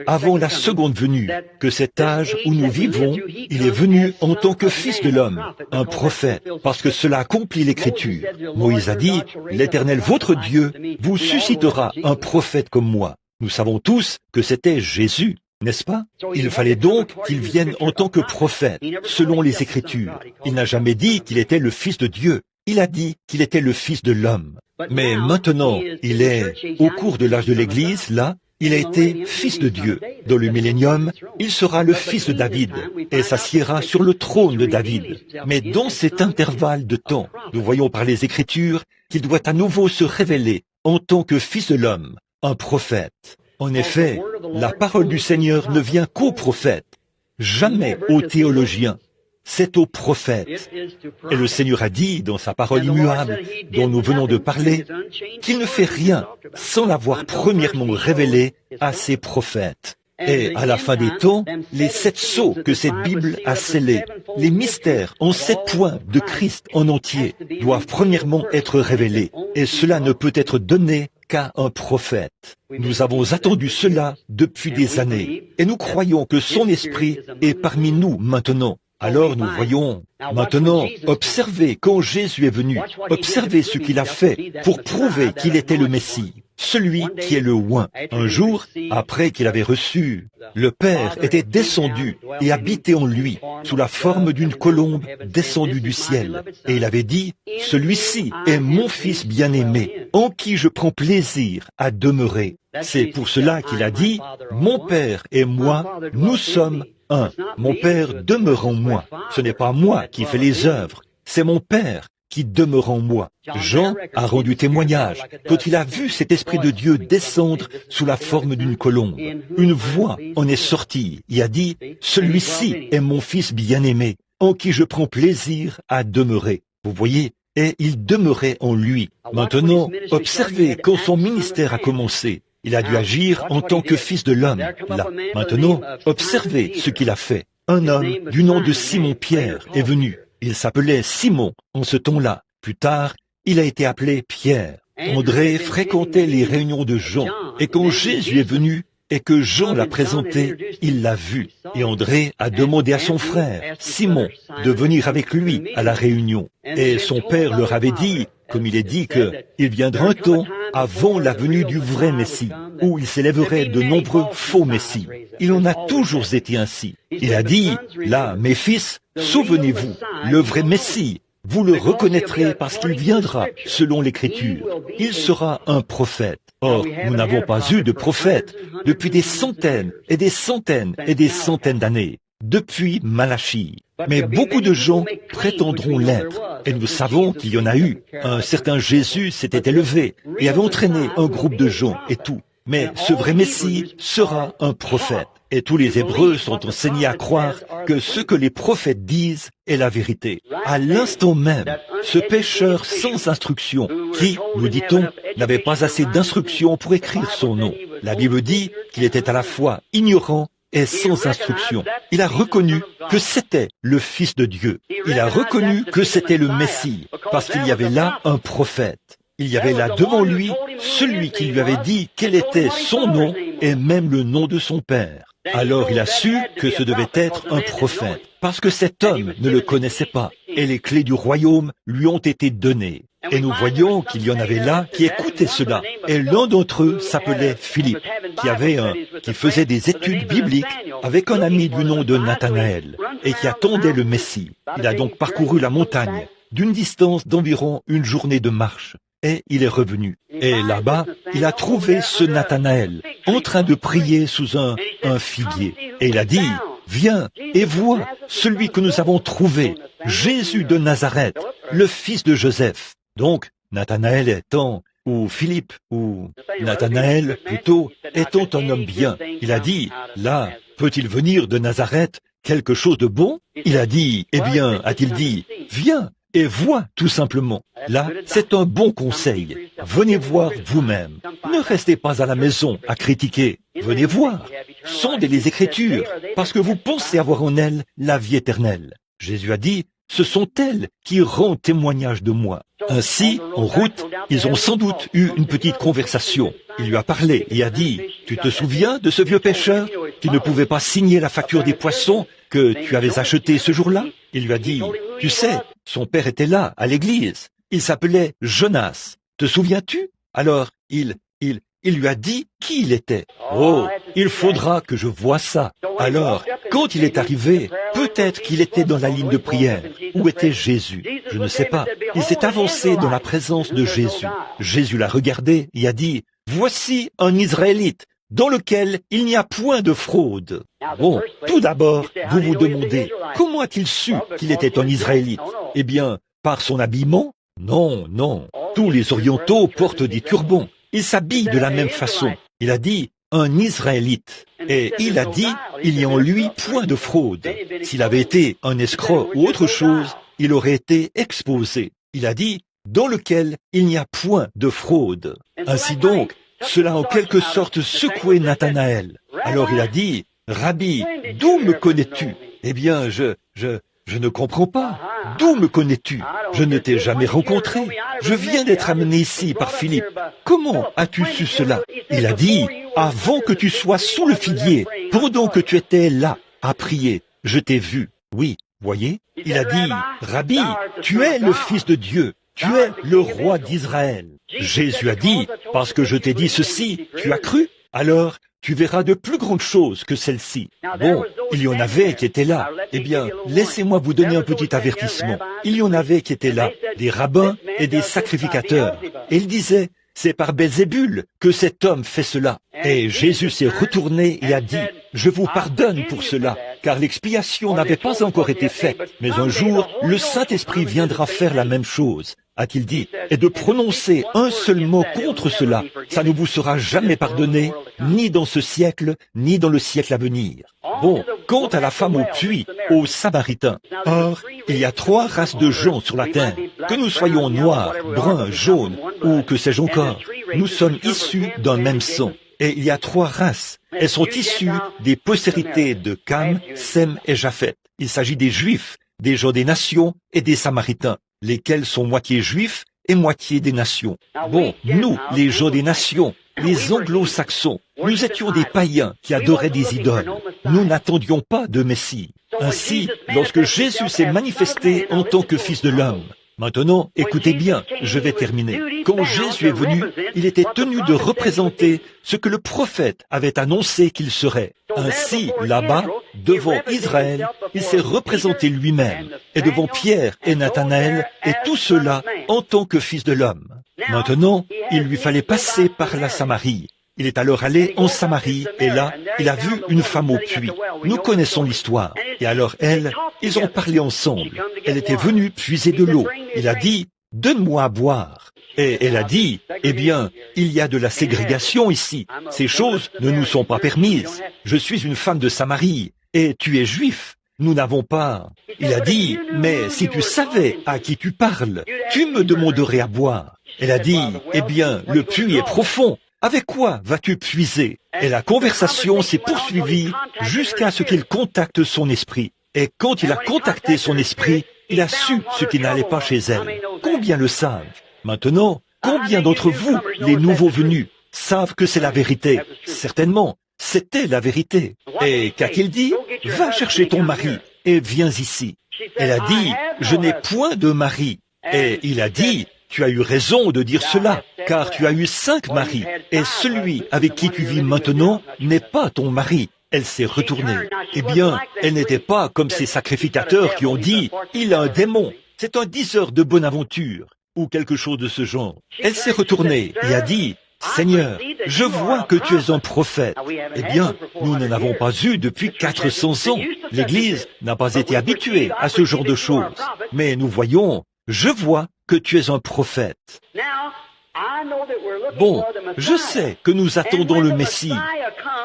avant la seconde venue, que cet âge où nous vivons, il est venu en tant que Fils de l'homme, un prophète, parce que cela accomplit l'Écriture. Moïse a dit, l'Éternel votre Dieu vous suscitera un prophète comme moi. Nous savons tous que c'était Jésus. N'est-ce pas? Il fallait donc qu'il vienne en tant que prophète, selon les Écritures. Il n'a jamais dit qu'il était le Fils de Dieu. il a dit qu'il était le Fils de l'homme. Mais maintenant, il est, au cours de l'âge de l'Église, là, il a été Fils de Dieu. Dans le millénium, il sera le Fils de David et s'assiera sur le trône de David. Mais dans cet intervalle de temps, nous voyons par les Écritures qu'il doit à nouveau se révéler en tant que Fils de l'homme, un prophète. En effet, la parole du Seigneur ne vient qu'aux prophètes, jamais aux théologiens. C'est aux prophètes. Et le Seigneur a dit, dans sa parole immuable, dont nous venons de parler, qu'il ne fait rien sans l'avoir premièrement révélé à ses prophètes. Et à la fin des temps, les 7 sceaux que cette Bible a scellés, les mystères en 7 points de Christ en entier, doivent premièrement être révélés. Et cela ne peut être donné qu'à un prophète. Nous avons attendu cela depuis des années. Et nous croyons que son esprit est parmi nous maintenant. Alors nous voyons, maintenant, observez quand Jésus est venu, observez ce qu'il a fait pour prouver qu'il était le Messie, celui qui est le oint. Un jour, après qu'il avait reçu, le Père était descendu et habitait en lui, sous la forme d'une colombe descendue du ciel. Et il avait dit, « Celui-ci est mon Fils bien-aimé, en qui je prends plaisir à demeurer. » C'est pour cela qu'il a dit, « Mon Père et moi, nous sommes un. Mon Père demeure en moi. Ce n'est pas moi qui fais les œuvres, c'est mon Père qui demeure en moi. » Jean a rendu témoignage quand il a vu cet Esprit de Dieu descendre sous la forme d'une colombe. Une voix en est sortie et a dit, « Celui-ci est mon Fils bien-aimé, en qui je prends plaisir à demeurer. » Vous voyez, et il demeurait en lui. Maintenant, observez quand son ministère a commencé. Il a dû agir en tant que Fils de l'homme, là. Maintenant, observez ce qu'il a fait. Un homme du nom de Simon-Pierre est venu. Il s'appelait Simon en ce temps-là. Plus tard, il a été appelé Pierre. André fréquentait les réunions de Jean. Et quand Jésus est venu et que Jean l'a présenté, il l'a vu. Et André a demandé à son frère, Simon, de venir avec lui à la réunion. Et son père leur avait dit, comme il est dit qu'il viendra un temps avant la venue du vrai Messie, où il s'élèverait de nombreux faux Messies. Il en a toujours été ainsi. Il a dit, là, mes fils, souvenez-vous, le vrai Messie, vous le reconnaîtrez parce qu'il viendra selon l'Écriture. Il sera un prophète. Or, nous n'avons pas eu de prophète depuis des centaines et des centaines et des centaines d'années, depuis Malachie. Mais beaucoup de gens prétendront l'être. Et nous savons qu'il y en a eu. Un certain Jésus s'était élevé et avait entraîné un groupe de gens et tout. Mais ce vrai Messie sera un prophète. Et tous les Hébreux sont enseignés à croire que ce que les prophètes disent est la vérité. À l'instant même, ce pécheur sans instruction, qui, nous dit-on, n'avait pas assez d'instruction pour écrire son nom. La Bible dit qu'il était à la fois ignorant et sans instruction. Il a reconnu que c'était le Fils de Dieu. Il a reconnu que c'était le Messie, parce qu'il y avait là un prophète. Il y avait là devant lui celui qui lui avait dit quel était son nom et même le nom de son père. Alors il a su que ce devait être un prophète, parce que cet homme ne le connaissait pas, et les clés du royaume lui ont été données. Et nous voyons qu'il y en avait là qui écoutaient cela. Et l'un d'entre eux s'appelait Philippe, qui faisait des études bibliques avec un ami du nom de Nathanaël, et qui attendait le Messie. Il a donc parcouru la montagne, d'une distance d'environ une journée de marche. Et il est revenu. Et là-bas, il a trouvé ce Nathanaël, en train de prier sous un figuier. Et il a dit, « Viens et vois celui que nous avons trouvé, Jésus de Nazareth, le fils de Joseph. » Donc, Nathanaël étant, ou Philippe, ou Nathanaël plutôt, étant un homme bien, il a dit, « Là, peut-il venir de Nazareth quelque chose de bon ?» Il a dit, « Eh bien, a-t-il dit, viens et vois tout simplement. » Là, c'est un bon conseil. Venez voir vous-même. Ne restez pas à la maison à critiquer. Venez voir. Sondez les Écritures, parce que vous pensez avoir en elles la vie éternelle. Jésus a dit, ce sont elles qui rendent témoignage de moi. Ainsi, en route, ils ont sans doute eu une petite conversation. Il lui a parlé et a dit, tu te souviens de ce vieux pêcheur qui ne pouvait pas signer la facture des poissons que tu avais achetés ce jour-là? Il lui a dit, tu sais, son père était là, à l'église. Il s'appelait Jonas. Te souviens-tu? Alors, il il lui a dit qui il était. Oh, il faudra que je voie ça. Alors, quand il est arrivé, peut-être qu'il était dans la ligne de prière. Où était Jésus? Je ne sais pas. Il s'est avancé dans la présence de Jésus. Jésus l'a regardé et a dit, « Voici un Israélite dans lequel il n'y a point de fraude. » Bon, tout d'abord, vous vous demandez, comment a-t-il su qu'il était un Israélite? Eh bien, par son habillement? Non, non. Tous les orientaux portent des turbans. Ils s'habillent de la même façon. Il a dit, un Israélite. Et il a dit, il n'y a en lui point de fraude. S'il avait été un escroc ou autre chose, il aurait été exposé. Il a dit, dans lequel il n'y a point de fraude. Ainsi donc, cela a en quelque sorte secoué Nathanaël. Alors il a dit, Rabbi, d'où me connais-tu? Eh bien, je ne comprends pas. D'où me connais-tu? Je ne t'ai jamais rencontré. Je viens d'être amené ici par Philippe. Comment as-tu su cela? Il a dit, avant que tu sois sous le figuier, pendant que tu étais là à prier, je t'ai vu. Oui, voyez? Il a dit, Rabbi, tu es le Fils de Dieu. Tu es le roi d'Israël. Jésus a dit, parce que je t'ai dit ceci, tu as cru? Alors, tu verras de plus grandes choses que celles-ci. Bon, il y en avait qui étaient là. Eh bien, laissez-moi vous donner un petit avertissement. Il y en avait qui étaient là, des rabbins et des sacrificateurs. Et ils disaient, c'est par Belzébul que cet homme fait cela. Et Jésus s'est retourné et a dit, je vous pardonne pour cela, car l'expiation n'avait pas encore été faite. Mais un jour, le Saint-Esprit viendra faire la même chose, a-t-il dit, et de prononcer un seul mot contre cela, ça ne vous sera jamais pardonné, ni dans ce siècle, ni dans le siècle à venir. Bon, quant à la femme au puits, aux Samaritains, or, il y a 3 races de gens sur la terre, que nous soyons noirs, bruns, jaunes, ou que sais-je encore, nous sommes issus d'un même sang. Et il y a 3 races. Elles sont issues des postérités de Cam, Sem et Japhet. Il s'agit des Juifs, des gens des nations et des Samaritains, lesquels sont moitié Juifs et moitié des nations. Bon, nous, les gens des nations, les anglo-saxons, nous étions des païens qui adoraient des idoles. Nous n'attendions pas de Messie. Ainsi, lorsque Jésus s'est manifesté en tant que Fils de l'homme, maintenant, écoutez bien, je vais terminer. Quand Jésus est venu, il était tenu de représenter ce que le prophète avait annoncé qu'il serait. Ainsi, là-bas, devant Israël, il s'est représenté lui-même, et devant Pierre et Nathanaël, et tout cela en tant que Fils de l'homme. Maintenant, il lui fallait passer par la Samarie. Il est alors allé en Samarie, et là, il a vu une femme au puits. Nous connaissons l'histoire. Et alors ils ont parlé ensemble. Elle était venue puiser de l'eau. Il a dit, donne-moi à boire. Et elle a dit, eh bien, il y a de la ségrégation ici. Ces choses ne nous sont pas permises. Je suis une femme de Samarie, et tu es juif. Nous n'avons pas. Il a dit, mais si tu savais à qui tu parles, tu me demanderais à boire. Elle a dit, eh bien, le puits est profond. Avec quoi vas-tu puiser? Et la conversation s'est poursuivie jusqu'à ce qu'il contacte son esprit. Et quand il a contacté son esprit, il a su ce qui n'allait pas chez elle. Combien le savent? Maintenant, combien d'entre vous, les nouveaux venus, savent que c'est la vérité? Certainement, c'était la vérité. Et qu'a-t-il dit? Va chercher ton mari et viens ici. Elle a dit, je n'ai point de mari. Et il a dit, tu as eu raison de dire cela, car tu as eu 5 maris, et celui avec qui tu vis maintenant n'est pas ton mari. Elle s'est retournée. Eh bien, elle n'était pas comme ces sacrificateurs qui ont dit, il a un démon, c'est un diseur de bonne aventure, ou quelque chose de ce genre. Elle s'est retournée et a dit, Seigneur, je vois que tu es un prophète. Eh bien, nous n'en avons pas eu depuis 400 ans. L'Église n'a pas été habituée à ce genre de choses. Mais nous voyons, je vois que tu es un prophète. Bon, je sais que nous attendons le Messie,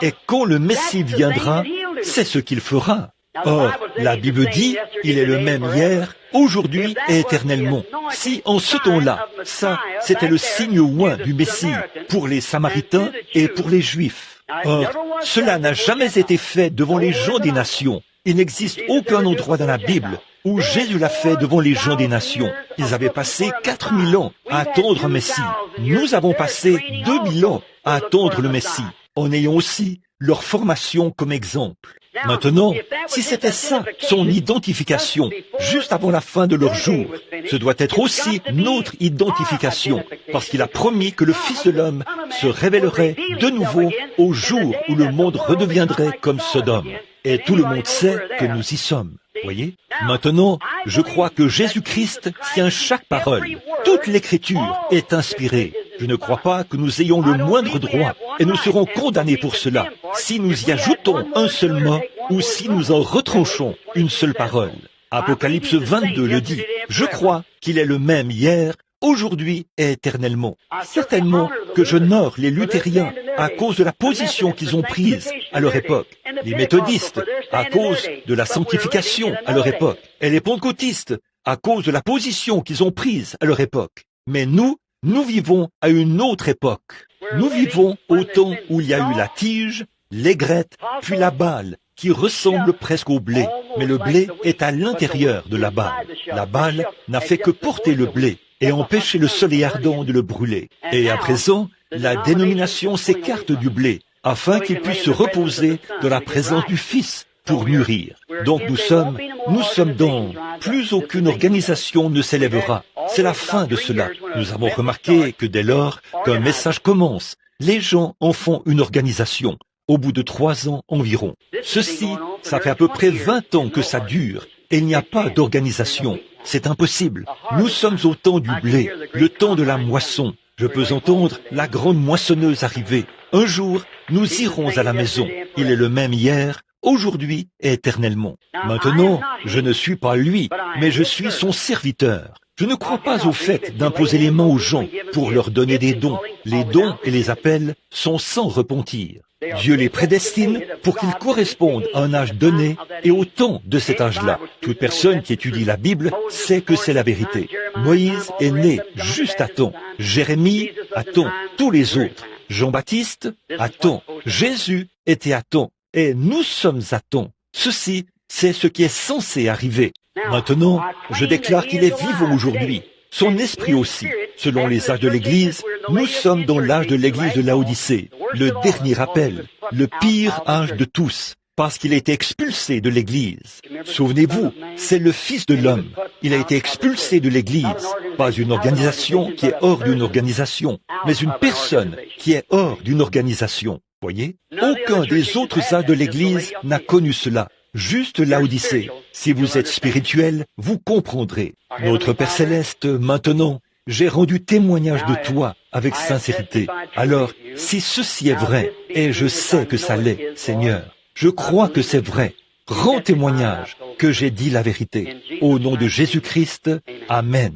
et quand le Messie viendra, c'est ce qu'il fera. Or, la Bible dit, il est le même hier, aujourd'hui et éternellement. Si en ce temps-là, ça, c'était le signe oint du Messie pour les Samaritains et pour les Juifs. Or, cela n'a jamais été fait devant les gens des nations. Il n'existe aucun endroit dans la Bible où Jésus l'a fait devant les gens des nations. Ils avaient passé 4000 ans à attendre un Messie. Nous avons passé 2000 ans à attendre le Messie, en ayant aussi leur formation comme exemple. Maintenant, si c'était ça, son identification, juste avant la fin de leur jour, ce doit être aussi notre identification, parce qu'il a promis que le Fils de l'homme se révélerait de nouveau au jour où le monde redeviendrait comme Sodome. Et tout le monde sait que nous y sommes. Voyez? Maintenant, je crois que Jésus-Christ tient chaque parole. Toute l'Écriture est inspirée. Je ne crois pas que nous ayons le moindre droit, et nous serons condamnés pour cela, si nous y ajoutons un seul mot, ou si nous en retranchons une seule parole. Apocalypse 22 le dit. Je crois qu'il est le même hier, aujourd'hui et éternellement. Certainement que j'honore les luthériens à cause de la position qu'ils ont prise à leur époque, les méthodistes à cause de la sanctification à leur époque, et les pentecôtistes à cause de la position qu'ils ont prise à leur époque. Mais nous vivons à une autre époque. Nous vivons au temps où il y a eu la tige, l'aigrette, puis la balle, qui ressemble presque au blé. Mais le blé est à l'intérieur de la balle. La balle n'a fait que porter le blé et empêcher le soleil ardent de le brûler. Et à présent, la dénomination s'écarte du blé, afin qu'il puisse se reposer dans la présence du Fils pour mûrir. Donc nous sommes dans plus aucune organisation ne s'élèvera. C'est la fin de cela. Nous avons remarqué que dès lors qu'un message commence, les gens en font une organisation. Au bout de 3 ans environ. Ceci, ça fait à peu près 20 ans que ça dure, et il n'y a pas d'organisation. C'est impossible. Nous sommes au temps du blé, le temps de la moisson. Je peux entendre la grande moissonneuse arriver. Un jour, nous irons à la maison. Il est le même hier, aujourd'hui et éternellement. Maintenant, je ne suis pas lui, mais je suis son serviteur. Je ne crois pas au fait d'imposer les mains aux gens pour leur donner des dons. Les dons et les appels sont sans repentir. Dieu les prédestine pour qu'ils correspondent à un âge donné et au temps de cet âge-là. Toute personne qui étudie la Bible sait que c'est la vérité. Moïse est né juste à temps. Jérémie à temps. Tous les autres. Jean-Baptiste à temps. Jésus était à temps. Et nous sommes à temps. Ceci, c'est ce qui est censé arriver. Maintenant, je déclare qu'il est vivant aujourd'hui. Son esprit aussi. Selon les âges de l'Église, nous sommes dans l'âge de l'Église de Laodicée, le dernier appel, le pire âge de tous, parce qu'il a été expulsé de l'Église. Souvenez-vous, c'est le Fils de l'homme. Il a été expulsé de l'Église, pas une organisation qui est hors d'une organisation, mais une personne qui est hors d'une organisation. Voyez? Aucun des autres âges de l'Église n'a connu cela. Juste Laodicée. Si vous êtes spirituel, vous comprendrez. Notre Père Céleste, maintenant, j'ai rendu témoignage de toi avec sincérité. Alors, si ceci est vrai, et je sais que ça l'est, Seigneur, je crois que c'est vrai, rends témoignage que j'ai dit la vérité. Au nom de Jésus-Christ, Amen.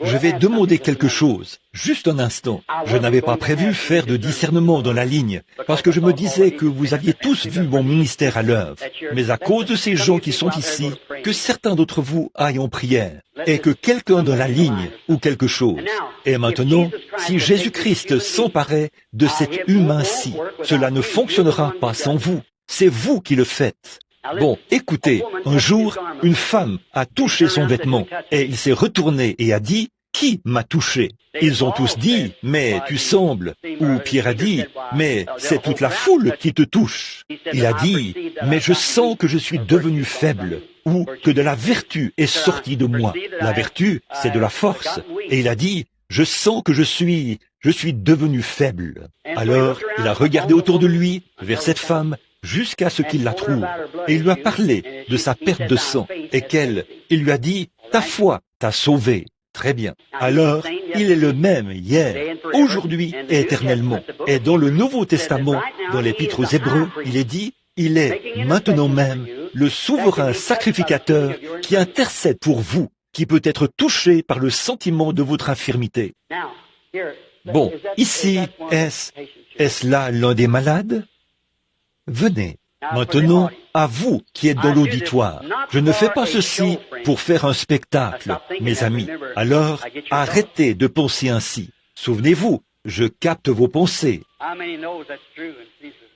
Je vais demander quelque chose, juste un instant. Je n'avais pas prévu faire de discernement dans la ligne, parce que je me disais que vous aviez tous vu mon ministère à l'œuvre. Mais à cause de ces gens qui sont ici, que certains d'entre vous aillent en prière, et que quelqu'un dans la ligne ou quelque chose. Et maintenant, si Jésus-Christ s'emparait de cet humain-ci, cela ne fonctionnera pas sans vous. C'est vous qui le faites. Bon, écoutez, un jour, une femme a touché son vêtement, et il s'est retourné et a dit, « Qui m'a touché ?» Ils ont tous dit, « Mais tu sembles. » Ou Pierre a dit, « Mais c'est toute la foule qui te touche. » Il a dit, « Mais je sens que je suis devenu faible. » Ou que de la vertu est sortie de moi. La vertu, c'est de la force. Et il a dit, « Je sens que je suis devenu faible. » Alors, il a regardé autour de lui, vers cette femme, jusqu'à ce qu'il la trouve. Et il lui a parlé de sa perte de sang, et il lui a dit, « Ta foi t'a sauvé. » Très bien. Alors, il est le même hier, aujourd'hui et éternellement. Et dans le Nouveau Testament, dans l'Épître aux Hébreux, il est dit, « Il est maintenant même le souverain sacrificateur qui intercède pour vous, qui peut être touché par le sentiment de votre infirmité. » Bon, ici, est-ce là l'un des malades? Venez. Maintenant, à vous qui êtes dans l'auditoire, je ne fais pas ceci pour faire un spectacle, mes amis. Alors, arrêtez de penser ainsi. Souvenez-vous, je capte vos pensées.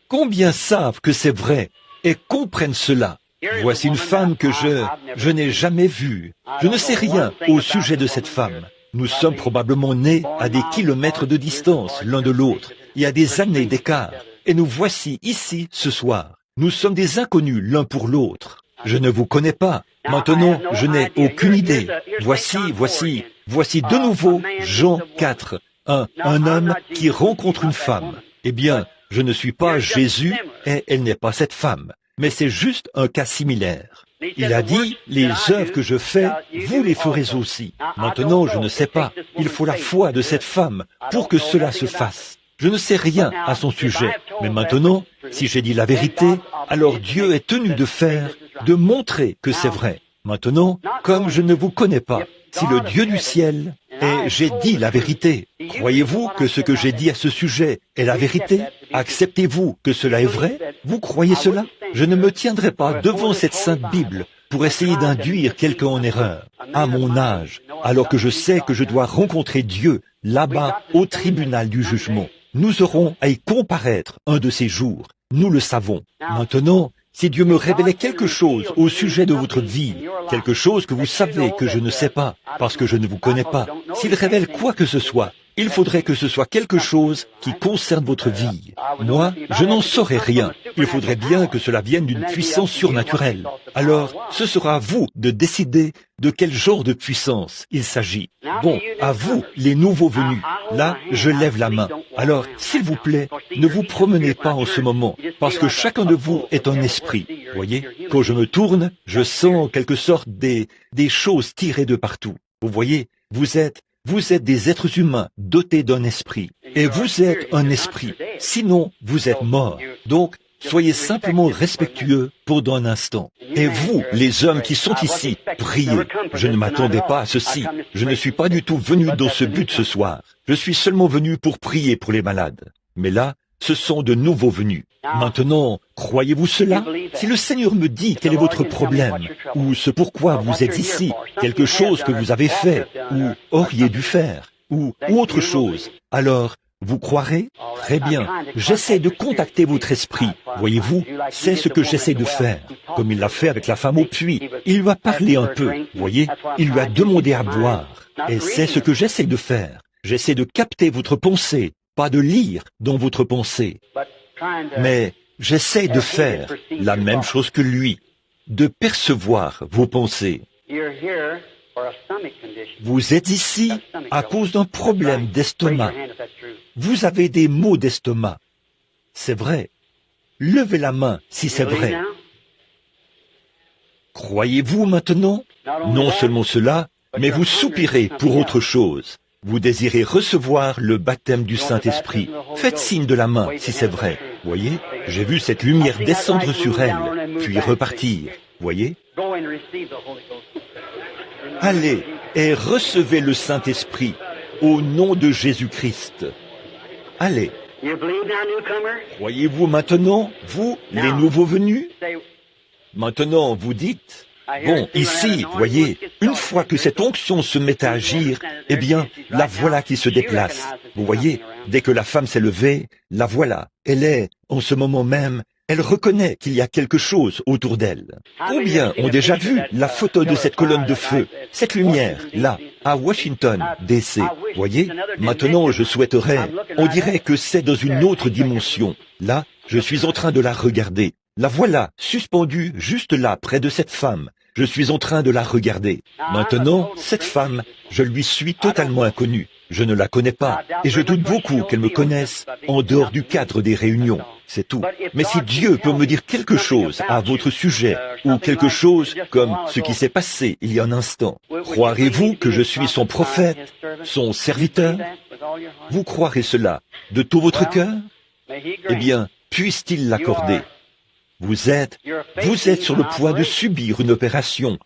Combien savent que c'est vrai et comprennent cela? Voici une femme que je n'ai jamais vue. Je ne sais rien au sujet de cette femme. Nous sommes probablement nés à des kilomètres de distance l'un de l'autre. Il y a des années d'écart. et nous voici ici ce soir. Nous sommes des inconnus l'un pour l'autre. Je ne vous connais pas. Maintenant, je n'ai aucune idée. Voici de nouveau Jean 4, un homme qui rencontre une femme. Eh bien, je ne suis pas Jésus et elle n'est pas cette femme. Mais c'est juste un cas similaire. Il a dit, les œuvres que je fais, vous les ferez aussi. Maintenant, je ne sais pas. Il faut la foi de cette femme pour que cela se fasse. Je ne sais rien à son sujet. Mais maintenant, si j'ai dit la vérité, alors Dieu est tenu de montrer que c'est vrai. Maintenant, comme je ne vous connais pas, si le Dieu du ciel, et j'ai dit la vérité, croyez-vous que ce que j'ai dit à ce sujet est la vérité? Acceptez-vous que cela est vrai? Vous croyez cela? Je ne me tiendrai pas devant cette sainte Bible pour essayer d'induire quelqu'un en erreur, à mon âge, alors que je sais que je dois rencontrer Dieu là-bas au tribunal du jugement. Nous aurons à y comparaître un de ces jours. Nous le savons. Maintenant, si Dieu me révélait quelque chose au sujet de votre vie, quelque chose que vous savez que je ne sais pas, parce que je ne vous connais pas, s'il révèle quoi que ce soit, il faudrait que ce soit quelque chose qui concerne votre vie. Moi, je n'en saurais rien. Il faudrait bien que cela vienne d'une puissance surnaturelle. Alors, ce sera à vous de décider de quel genre de puissance il s'agit. Bon, à vous, les nouveaux venus. Là, je lève la main. Alors, s'il vous plaît, ne vous promenez pas en ce moment, parce que chacun de vous est un esprit. Voyez, quand je me tourne, je sens en quelque sorte des choses tirées de partout. Vous voyez, vous êtes des êtres humains dotés d'un esprit. Et vous êtes un esprit. Sinon, vous êtes mort. Donc, soyez simplement respectueux pendant un instant. Et vous, les hommes qui sont ici, priez. Je ne m'attendais pas à ceci. Je ne suis pas du tout venu dans ce but ce soir. Je suis seulement venu pour prier pour les malades. Mais là, ce sont de nouveaux venus. Maintenant, croyez-vous cela? Si le Seigneur me dit quel est votre problème, ou ce pourquoi vous êtes ici, quelque chose que vous avez fait, ou auriez dû faire, ou autre chose, alors vous croirez? Très bien. J'essaie de contacter votre esprit. Voyez-vous, c'est ce que j'essaie de faire. Comme il l'a fait avec la femme au puits. Il lui a parlé un peu. Voyez, il lui a demandé à boire. Et c'est ce que j'essaie de faire. J'essaie de capter votre pensée, pas de lire dans votre pensée. Mais j'essaie de faire la même chose que lui, de percevoir vos pensées. Vous êtes ici à cause d'un problème d'estomac. Vous avez des maux d'estomac. C'est vrai. Levez la main si c'est vrai. Croyez-vous maintenant? Non seulement cela, mais vous soupirez pour autre chose. Vous désirez recevoir le baptême du Saint-Esprit. Faites signe de la main si c'est vrai. Voyez, j'ai vu cette lumière descendre sur elle, puis repartir. Voyez? Allez et recevez le Saint-Esprit au nom de Jésus-Christ. Allez. Croyez-vous maintenant, vous, les nouveaux venus? Maintenant, vous dites... Bon, ici, voyez, une fois que cette onction se met à agir, eh bien, la voilà qui se déplace. Vous voyez, dès que la femme s'est levée, la voilà. Elle est, en ce moment même, elle reconnaît qu'il y a quelque chose autour d'elle. Combien ont déjà vu la photo de cette colonne de feu, cette lumière, là, à Washington, D.C. Voyez, maintenant je souhaiterais, on dirait que c'est dans une autre dimension. Là, je suis en train de la regarder. La voilà, suspendue juste là, près de cette femme. Je suis en train de la regarder. Maintenant, cette femme, je lui suis totalement inconnu. Je ne la connais pas, et je doute beaucoup qu'elle me connaisse en dehors du cadre des réunions. C'est tout. Mais si Dieu peut me dire quelque chose à votre sujet, ou quelque chose comme ce qui s'est passé il y a un instant, croirez-vous que je suis son prophète, son serviteur? Vous croirez cela de tout votre cœur? Eh bien, puisse-t-il l'accorder? Vous êtes sur le point de subir une opération,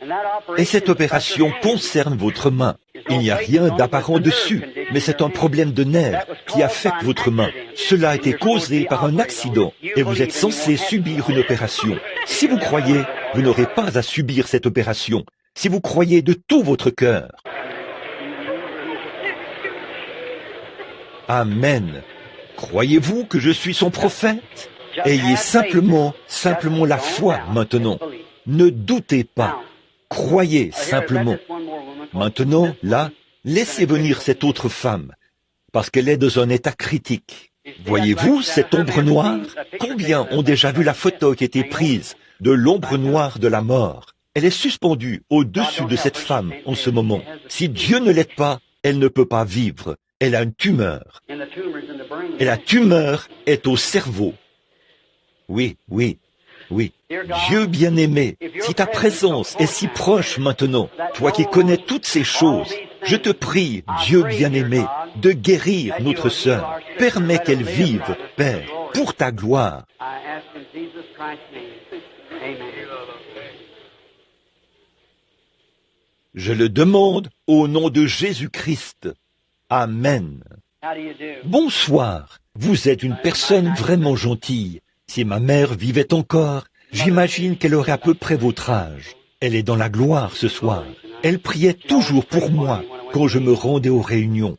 et cette opération concerne votre main. Il n'y a rien d'apparent dessus, mais c'est un problème de nerf qui affecte votre main. Cela a été causé par un accident, et vous êtes censé subir une opération. Si vous croyez, vous n'aurez pas à subir cette opération, si vous croyez de tout votre cœur. Amen. Croyez-vous que je suis son prophète? Ayez simplement la foi maintenant. Ne doutez pas. Croyez simplement. Maintenant, là, laissez venir cette autre femme, parce qu'elle est dans un état critique. Voyez-vous cette ombre noire? Combien ont déjà vu la photo qui a été prise de l'ombre noire de la mort? Elle est suspendue au-dessus de cette femme en ce moment. Si Dieu ne l'aide pas, elle ne peut pas vivre. Elle a une tumeur. Et la tumeur est au cerveau. Oui, oui, oui. Dieu bien-aimé, si ta présence est si proche maintenant, toi qui connais toutes ces choses, je te prie, Dieu bien-aimé, de guérir notre sœur. Permets qu'elle vive, Père, pour ta gloire. Je le demande au nom de Jésus-Christ. Amen. Bonsoir, vous êtes une personne vraiment gentille. Si ma mère vivait encore, j'imagine qu'elle aurait à peu près votre âge. Elle est dans la gloire ce soir. Elle priait toujours pour moi quand je me rendais aux réunions.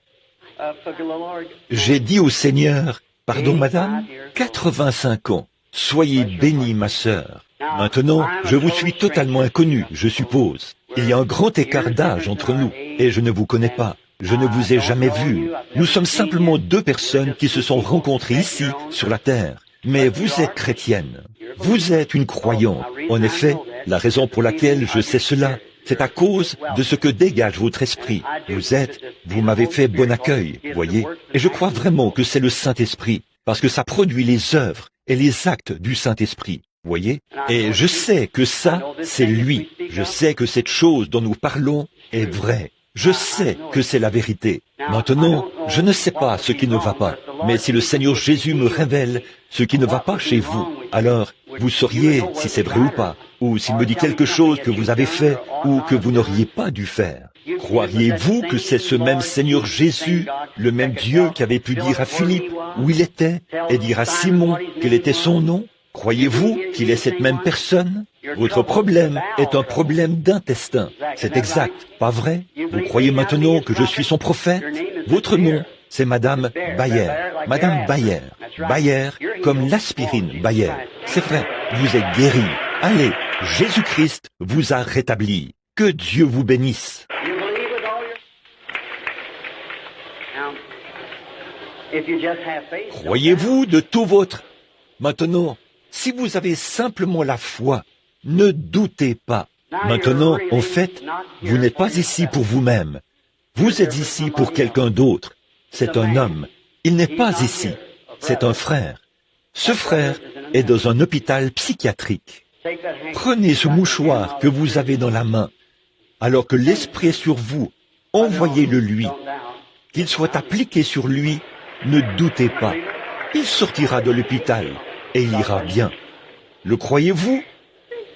J'ai dit au Seigneur, pardon madame, 85 ans. Soyez bénie ma sœur. Maintenant, je vous suis totalement inconnu, je suppose. Il y a un grand écart d'âge entre nous, et je ne vous connais pas. Je ne vous ai jamais vu. Nous sommes simplement deux personnes qui se sont rencontrées ici, sur la terre. Mais vous êtes chrétienne. Vous êtes une croyante. En effet, la raison pour laquelle je sais cela, c'est à cause de ce que dégage votre esprit. Vous m'avez fait bon accueil, voyez. Et je crois vraiment que c'est le Saint-Esprit, parce que ça produit les œuvres et les actes du Saint-Esprit. Voyez? Et je sais que ça, c'est lui. Je sais que cette chose dont nous parlons est vraie. Je sais que c'est la vérité. Maintenant, je ne sais pas ce qui ne va pas. Mais si le Seigneur Jésus me révèle ce qui ne va pas chez vous, alors vous sauriez si c'est vrai ou pas, ou s'il me dit quelque chose que vous avez fait ou que vous n'auriez pas dû faire. Croiriez-vous que c'est ce même Seigneur Jésus, le même Dieu qui avait pu dire à Philippe où il était et dire à Simon quel était son nom? Croyez-vous qu'il est cette même personne? Votre problème est un problème d'intestin. C'est exact, pas vrai? Vous croyez maintenant que je suis son prophète? Votre nom, c'est Madame Bayer. Madame Bayer. Bayer, comme l'aspirine Bayer. C'est vrai, vous êtes guéri. Allez, Jésus-Christ vous a rétabli. Que Dieu vous bénisse. Croyez-vous de tout votre... Maintenant, si vous avez simplement la foi, ne doutez pas. Maintenant, en fait, vous n'êtes pas ici pour vous-même. Vous êtes ici pour quelqu'un d'autre. C'est un homme. Il n'est pas ici. C'est un frère. Ce frère est dans un hôpital psychiatrique. Prenez ce mouchoir que vous avez dans la main. Alors que l'Esprit est sur vous, envoyez-le lui. Qu'il soit appliqué sur lui, ne doutez pas. Il sortira de l'hôpital et il ira bien. Le croyez-vous?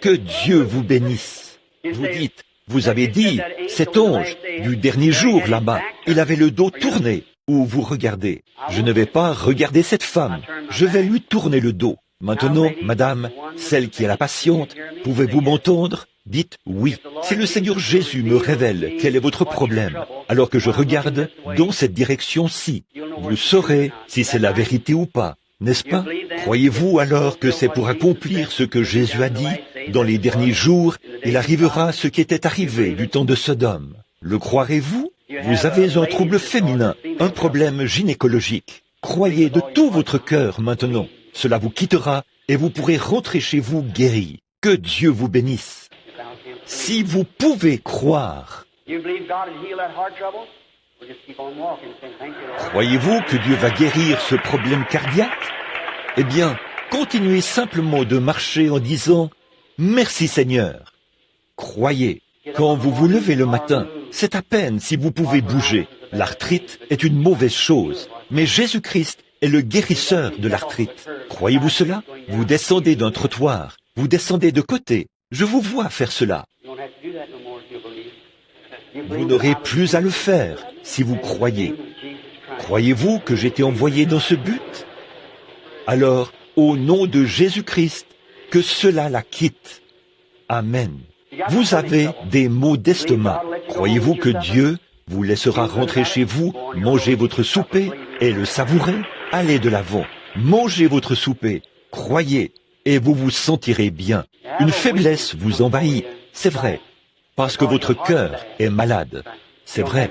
Que Dieu vous bénisse. Vous dites, vous avez dit, cet ange du dernier jour là-bas, il avait le dos tourné. Ou vous regardez. Je ne vais pas regarder cette femme. Je vais lui tourner le dos. Maintenant, madame, celle qui est la patiente, pouvez-vous m'entendre? Dites oui. Si le Seigneur Jésus me révèle quel est votre problème, alors que je regarde dans cette direction-ci, vous saurez si c'est la vérité ou pas, n'est-ce pas? Croyez-vous alors que c'est pour accomplir ce que Jésus a dit? Dans les derniers jours, il arrivera ce qui était arrivé du temps de Sodome. Le croirez-vous? Vous avez un trouble féminin, un problème gynécologique. Croyez de tout votre cœur maintenant. Cela vous quittera et vous pourrez rentrer chez vous guéri. Que Dieu vous bénisse. Si vous pouvez croire, croyez-vous que Dieu va guérir ce problème cardiaque? Eh bien, continuez simplement de marcher en disant « Merci Seigneur ». Croyez, quand vous vous levez le matin, c'est à peine si vous pouvez bouger. L'arthrite est une mauvaise chose, mais Jésus-Christ est le guérisseur de l'arthrite. Croyez-vous cela? Vous descendez d'un trottoir, vous descendez de côté. Je vous vois faire cela. Vous n'aurez plus à le faire si vous croyez. Croyez-vous que j'ai été envoyé dans ce but? Alors, au nom de Jésus-Christ, que cela la quitte. Amen. Vous avez des maux d'estomac. Croyez-vous que Dieu vous laissera rentrer chez vous, manger votre souper et le savourer? Allez de l'avant, mangez votre souper, croyez, et vous vous sentirez bien. Une faiblesse vous envahit, c'est vrai, parce que votre cœur est malade. C'est vrai.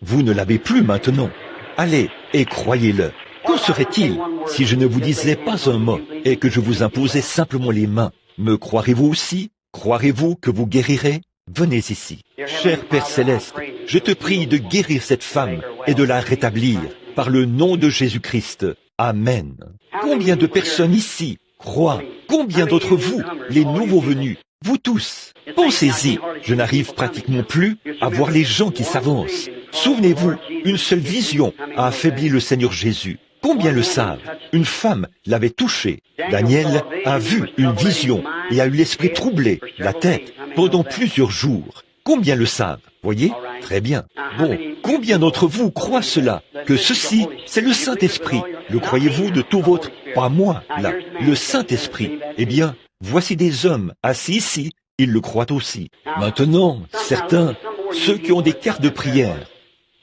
Vous ne l'avez plus maintenant. Allez et croyez-le. Qu'en serait-il si je ne vous disais pas un mot et que je vous imposais simplement les mains? Me croirez-vous aussi? Croirez-vous que vous guérirez? Venez ici. Cher Père Céleste, je te prie de guérir cette femme et de la rétablir par le nom de Jésus-Christ. Amen. Combien de personnes ici croient? Combien d'entre vous, les nouveaux venus, vous tous? Pensez-y, je n'arrive pratiquement plus à voir les gens qui s'avancent. Souvenez-vous, une seule vision a affaibli le Seigneur Jésus. Combien le savent? Une femme l'avait touché. Daniel a vu une vision et a eu l'esprit troublé, la tête, pendant plusieurs jours. Combien le savent? Voyez? Très bien. Bon, combien d'entre vous croient cela? Que ceci, c'est le Saint-Esprit. Le croyez-vous de tout votre... Pas moi, là. Le Saint-Esprit. Eh bien, voici des hommes assis ici. Ils le croient aussi. Maintenant, certains, ceux qui ont des cartes de prière,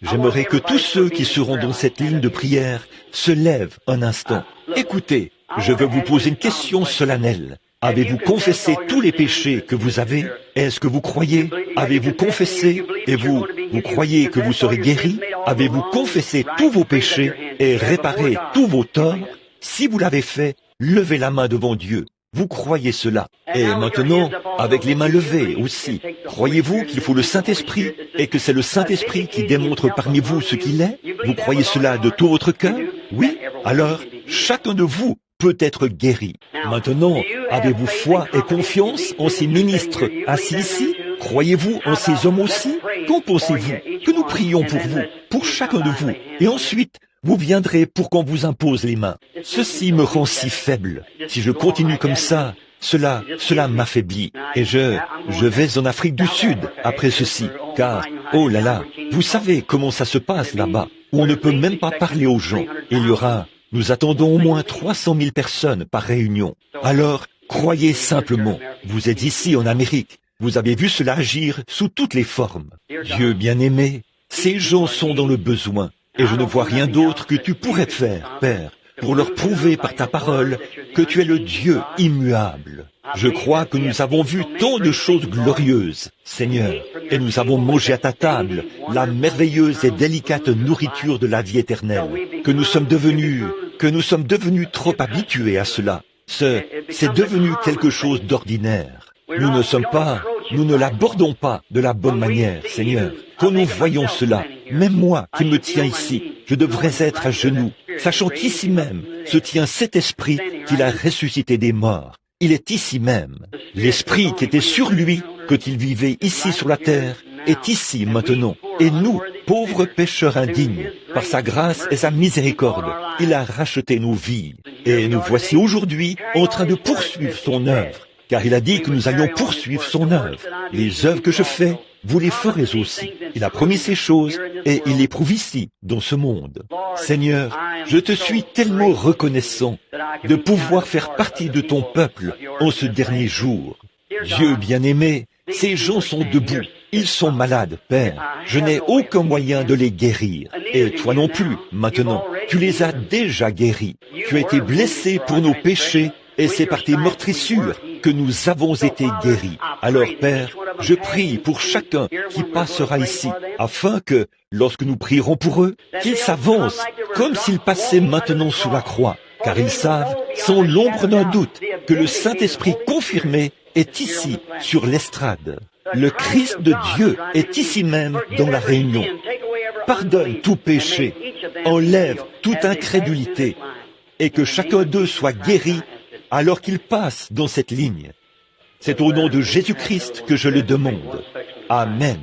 j'aimerais que tous ceux qui seront dans cette ligne de prière se lèvent un instant. Écoutez, je veux vous poser une question solennelle. Avez-vous confessé tous les péchés que vous avez? Est-ce que vous croyez? Avez-vous confessé et vous croyez que vous serez guéri? Avez-vous confessé tous vos péchés et réparé tous vos torts? Si vous l'avez fait, levez la main devant Dieu. Vous croyez cela? Et maintenant, avec les mains levées aussi, croyez-vous qu'il faut le Saint-Esprit et que c'est le Saint-Esprit qui démontre parmi vous ce qu'il est? Vous croyez cela de tout votre cœur? Oui? Alors, chacun de vous peut être guéri. Maintenant, avez-vous foi et confiance en ces ministres assis ici? Croyez-vous en ces hommes aussi? Qu'en pensez-vous? Que nous prions pour vous, pour chacun de vous, et ensuite, vous viendrez pour qu'on vous impose les mains. Ceci me rend si faible. Si je continue comme ça, cela m'affaiblit. Et je vais en Afrique du Sud après ceci. Car, oh là là, vous savez comment ça se passe là-bas, où on ne peut même pas parler aux gens. Nous attendons au moins 300 000 personnes par réunion. Alors, croyez simplement. Vous êtes ici en Amérique. Vous avez vu cela agir sous toutes les formes. Dieu bien-aimé, ces gens sont dans le besoin. Et je ne vois rien d'autre que tu pourrais faire, Père, pour leur prouver par ta parole que tu es le Dieu immuable. Je crois que nous avons vu tant de choses glorieuses, Seigneur, et nous avons mangé à ta table la merveilleuse et délicate nourriture de la vie éternelle, que nous sommes devenus trop habitués à cela. C'est devenu quelque chose d'ordinaire. Nous ne l'abordons pas de la bonne manière, Seigneur. Quand nous voyons cela, même moi qui me tiens ici, je devrais être à genoux, sachant qu'ici même se tient cet esprit qu'il a ressuscité des morts. Il est ici même. L'esprit qui était sur lui quand il vivait ici sur la terre est ici maintenant. Et nous, pauvres pécheurs indignes, par sa grâce et sa miséricorde, il a racheté nos vies. Et nous voici aujourd'hui en train de poursuivre son œuvre. Car il a dit que nous allions poursuivre son œuvre. Les œuvres que je fais, vous les ferez aussi. Il a promis ces choses et il les prouve ici, dans ce monde. Seigneur, je te suis tellement reconnaissant de pouvoir faire partie de ton peuple en ce dernier jour. Dieu bien-aimé, ces gens sont debout. Ils sont malades, Père. Je n'ai aucun moyen de les guérir. Et toi non plus, maintenant. Tu les as déjà guéris. Tu as été blessé pour nos péchés et c'est par tes meurtrissures que nous avons été guéris. Alors, Père, je prie pour chacun qui passera ici, afin que, lorsque nous prierons pour eux, qu'ils s'avancent comme s'ils passaient maintenant sous la croix, car ils savent, sans l'ombre d'un doute, que le Saint-Esprit confirmé est ici, sur l'estrade. Le Christ de Dieu est ici même dans la réunion. Pardonne tout péché, enlève toute incrédulité, et que chacun d'eux soit guéri alors qu'il passe dans cette ligne. C'est au nom de Jésus-Christ que je le demande. Amen.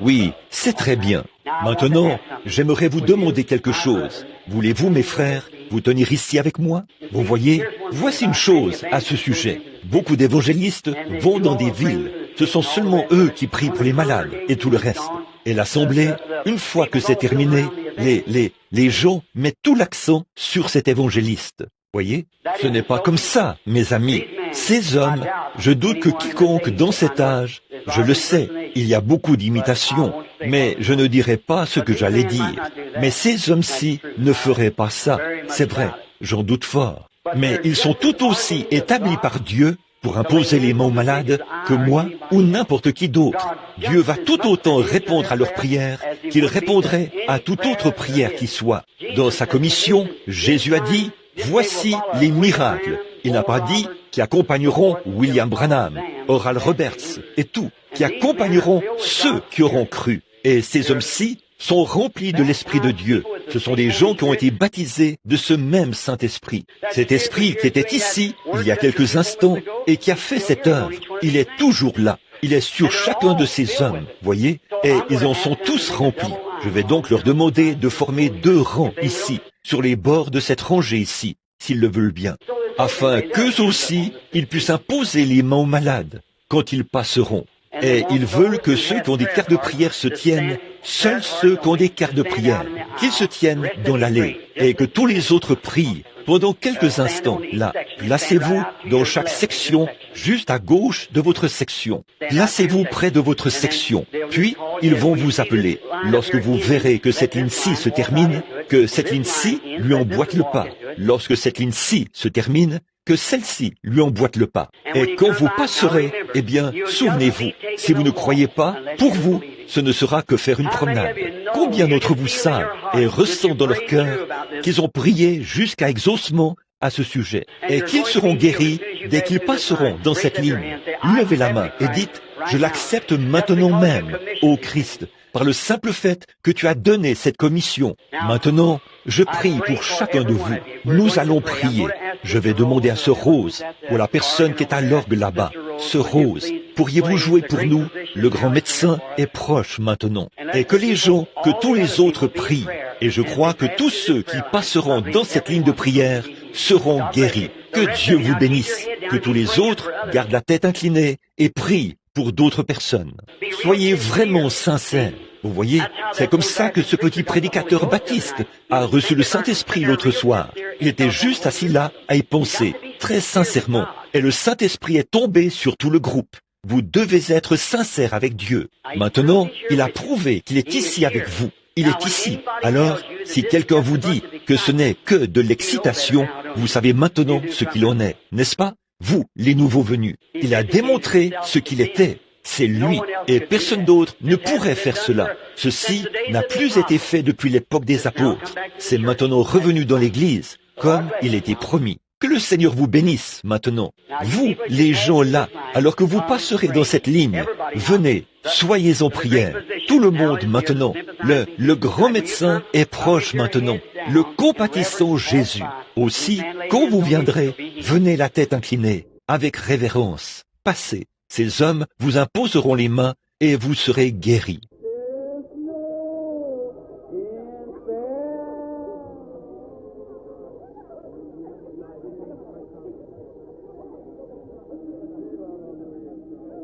Oui, c'est très bien. Maintenant, j'aimerais vous demander quelque chose. Voulez-vous, mes frères, vous tenir ici avec moi? Vous voyez, voici une chose à ce sujet. Beaucoup d'évangélistes vont dans des villes. Ce sont seulement eux qui prient pour les malades et tout le reste. Et l'assemblée, une fois que c'est terminé, les gens mettent tout l'accent sur cet évangéliste. Voyez, ce n'est pas comme ça, mes amis. Ces hommes, je doute que quiconque dans cet âge, je le sais, il y a beaucoup d'imitations, mais je ne dirai pas ce que j'allais dire. Mais ces hommes-ci ne feraient pas ça, c'est vrai, j'en doute fort. Mais ils sont tout aussi établis par Dieu pour imposer les mains aux malades que moi ou n'importe qui d'autre. Dieu va tout autant répondre à leurs prières qu'il répondrait à toute autre prière qui soit. Dans sa commission, Jésus a dit, « Voici les miracles ». Il n'a pas dit qui accompagneront William Branham, Oral Roberts et tout, qui accompagneront ceux qui auront cru. Et ces hommes-ci sont remplis de l'Esprit de Dieu. Ce sont des gens qui ont été baptisés de ce même Saint-Esprit. Cet Esprit qui était ici, il y a quelques instants, et qui a fait cette œuvre, il est toujours là. Il est sur chacun de ces hommes, voyez, et ils en sont tous remplis. Je vais donc leur demander de former 2 rangs ici, sur les bords de cette rangée ici, s'ils le veulent bien, afin qu'eux aussi, ils puissent imposer les mains aux malades quand ils passeront. Et ils veulent que ceux qui ont des cartes de prière se tiennent, seuls ceux qui ont des cartes de prière, qu'ils se tiennent dans l'allée, et que tous les autres prient pendant quelques instants. Là, placez-vous dans chaque section, juste à gauche de votre section. Placez-vous près de votre section, puis ils vont vous appeler. Lorsque vous verrez que cette ligne-ci se termine, que cette ligne-ci lui emboîte le pas. Lorsque cette ligne-ci se termine, que celle-ci lui emboîte le pas. Et quand vous passerez, eh bien, souvenez-vous, si vous ne croyez pas, pour vous, ce ne sera que faire une promenade. Combien d'entre vous savent et ressentent dans leur cœur qu'ils ont prié jusqu'à exaucement à ce sujet et qu'ils seront guéris dès qu'ils passeront dans cette ligne? Levez la main et dites, je l'accepte maintenant même, ô Christ, par le simple fait que tu as donné cette commission. Maintenant, je prie pour chacun de vous. Nous allons prier. Je vais demander à Sœur Rose, ou la personne qui est à l'orgue là-bas. Sœur Rose, pourriez-vous jouer pour nous? Le grand médecin est proche maintenant. Et que les gens, que tous les autres prient. Et je crois que tous ceux qui passeront dans cette ligne de prière seront guéris. Que Dieu vous bénisse. Que tous les autres gardent la tête inclinée et prient pour d'autres personnes. Soyez vraiment sincères. Vous voyez, c'est comme ça que ce petit prédicateur baptiste a reçu le Saint-Esprit l'autre soir. Il était juste assis là à y penser, très sincèrement. Et le Saint-Esprit est tombé sur tout le groupe. Vous devez être sincère avec Dieu. Maintenant, il a prouvé qu'il est ici avec vous. Il est ici. Alors, si quelqu'un vous dit que ce n'est que de l'excitation, vous savez maintenant ce qu'il en est, n'est-ce pas? Vous, les nouveaux venus. Il a démontré ce qu'il était. C'est lui, et personne d'autre ne pourrait faire cela. Ceci n'a plus été fait depuis l'époque des apôtres. C'est maintenant revenu dans l'Église, comme il était promis. Que le Seigneur vous bénisse maintenant. Vous, les gens là, alors que vous passerez dans cette ligne, venez, soyez en prière. Tout le monde maintenant. Le grand médecin est proche maintenant. Le compatissant Jésus. Aussi, quand vous viendrez, venez la tête inclinée, avec révérence. Passez. Ces hommes vous imposeront les mains et vous serez guéris.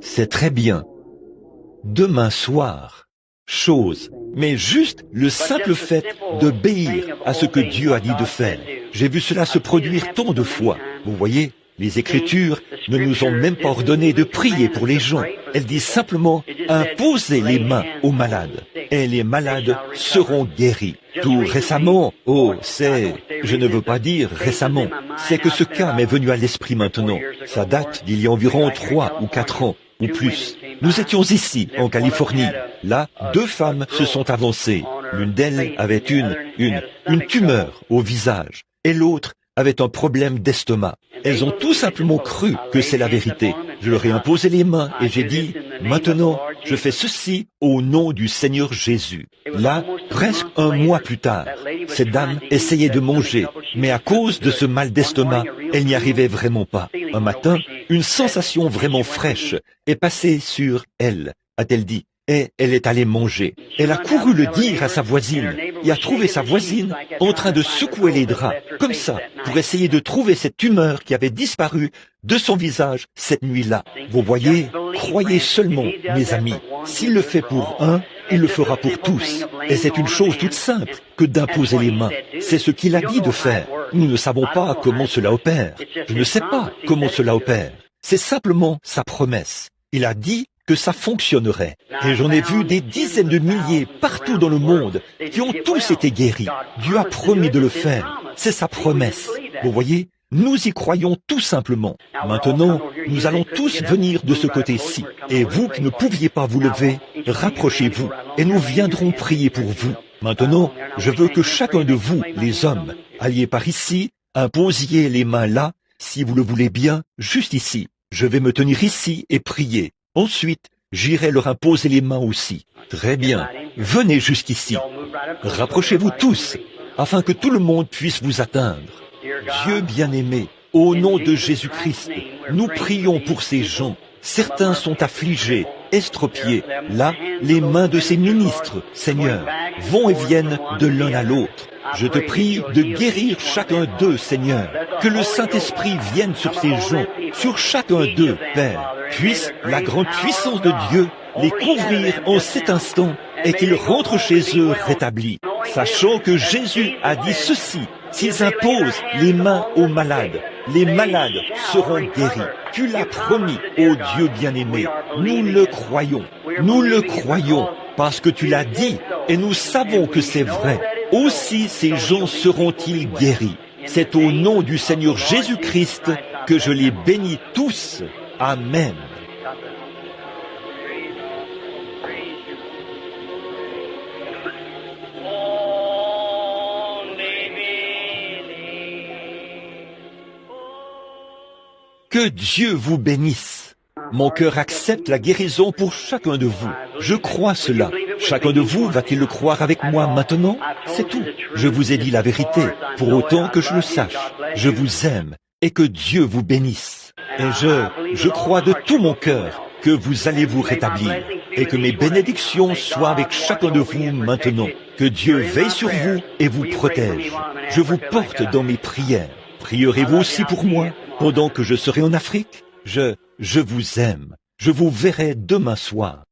C'est très bien. Demain soir, chose, mais juste le simple fait d'obéir à ce que Dieu a dit de faire. J'ai vu cela se produire tant de fois. Vous voyez, les Écritures ne nous ont même pas ordonné de prier pour les gens. Elles disent simplement « imposez les mains aux malades » et les malades seront guéris. Tout récemment, je ne veux pas dire récemment, c'est que ce cas m'est venu à l'esprit maintenant. Ça date d'il y a environ 3 ou 4 ans, ou plus. Nous étions ici, en Californie. Là, 2 femmes se sont avancées. L'une d'elles avait une tumeur au visage, et l'autre avait un problème d'estomac. Elles ont tout simplement cru que c'est la vérité. Je leur ai imposé les mains et j'ai dit, maintenant, je fais ceci au nom du Seigneur Jésus. Là, presque un mois plus tard, cette dame essayait de manger, mais à cause de ce mal d'estomac, elle n'y arrivait vraiment pas. Un matin, une sensation vraiment fraîche est passée sur elle, a-t-elle dit. Et elle est allée manger. Elle a couru le dire à sa voisine et a trouvé sa voisine en train de secouer les draps, comme ça, pour essayer de trouver cette tumeur qui avait disparu de son visage cette nuit-là. Vous voyez, croyez seulement, mes amis, s'il le fait pour un, il le fera pour tous. Et c'est une chose toute simple que d'imposer les mains. C'est ce qu'il a dit de faire. Nous ne savons pas comment cela opère. Je ne sais pas comment cela opère. C'est simplement sa promesse. Il a dit que ça fonctionnerait. Et j'en ai vu des dizaines de milliers partout dans le monde qui ont tous été guéris. Dieu a promis de le faire. C'est sa promesse. Vous voyez, Nous y croyons tout simplement. Maintenant, nous allons tous venir de ce côté-ci. Et vous qui ne pouviez pas vous lever, rapprochez-vous et nous viendrons prier pour vous. Maintenant, je veux que chacun de vous, les hommes, alliez par ici, imposiez les mains là, si vous le voulez bien, juste ici. Je vais me tenir ici et prier. Ensuite, j'irai leur imposer les mains aussi. Très bien. Venez jusqu'ici. Rapprochez-vous tous, afin que tout le monde puisse vous atteindre. Dieu bien-aimé, au nom de Jésus-Christ, nous prions pour ces gens. Certains sont affligés, estropiés. Là, les mains de ces ministres, Seigneur, vont et viennent de l'un à l'autre. Je te prie de guérir chacun d'eux, Seigneur. Que le Saint-Esprit vienne sur ces gens, sur chacun d'eux, Père. Puisse la grande puissance de Dieu les couvrir en cet instant et qu'ils rentrent chez eux rétablis. Sachant que Jésus a dit ceci, s'ils imposent les mains aux malades, les malades seront guéris. Tu l'as promis, ô Dieu bien-aimé. Nous le croyons. Nous le croyons parce que tu l'as dit et nous savons que c'est vrai. Aussi ces gens seront-ils guéris. C'est au nom du Seigneur Jésus-Christ que je les bénis tous. Amen. Que Dieu vous bénisse. Mon cœur accepte la guérison pour chacun de vous. Je crois cela. Chacun de vous va-t-il le croire avec moi maintenant? C'est tout. Je vous ai dit la vérité, pour autant que je le sache. Je vous aime et que Dieu vous bénisse. Et je crois de tout mon cœur que vous allez vous rétablir et que mes bénédictions soient avec chacun de vous maintenant. Que Dieu veille sur vous et vous protège. Je vous porte dans mes prières. Prierez-vous aussi pour moi pendant que je serai en Afrique? Je vous aime. Je vous verrai demain soir.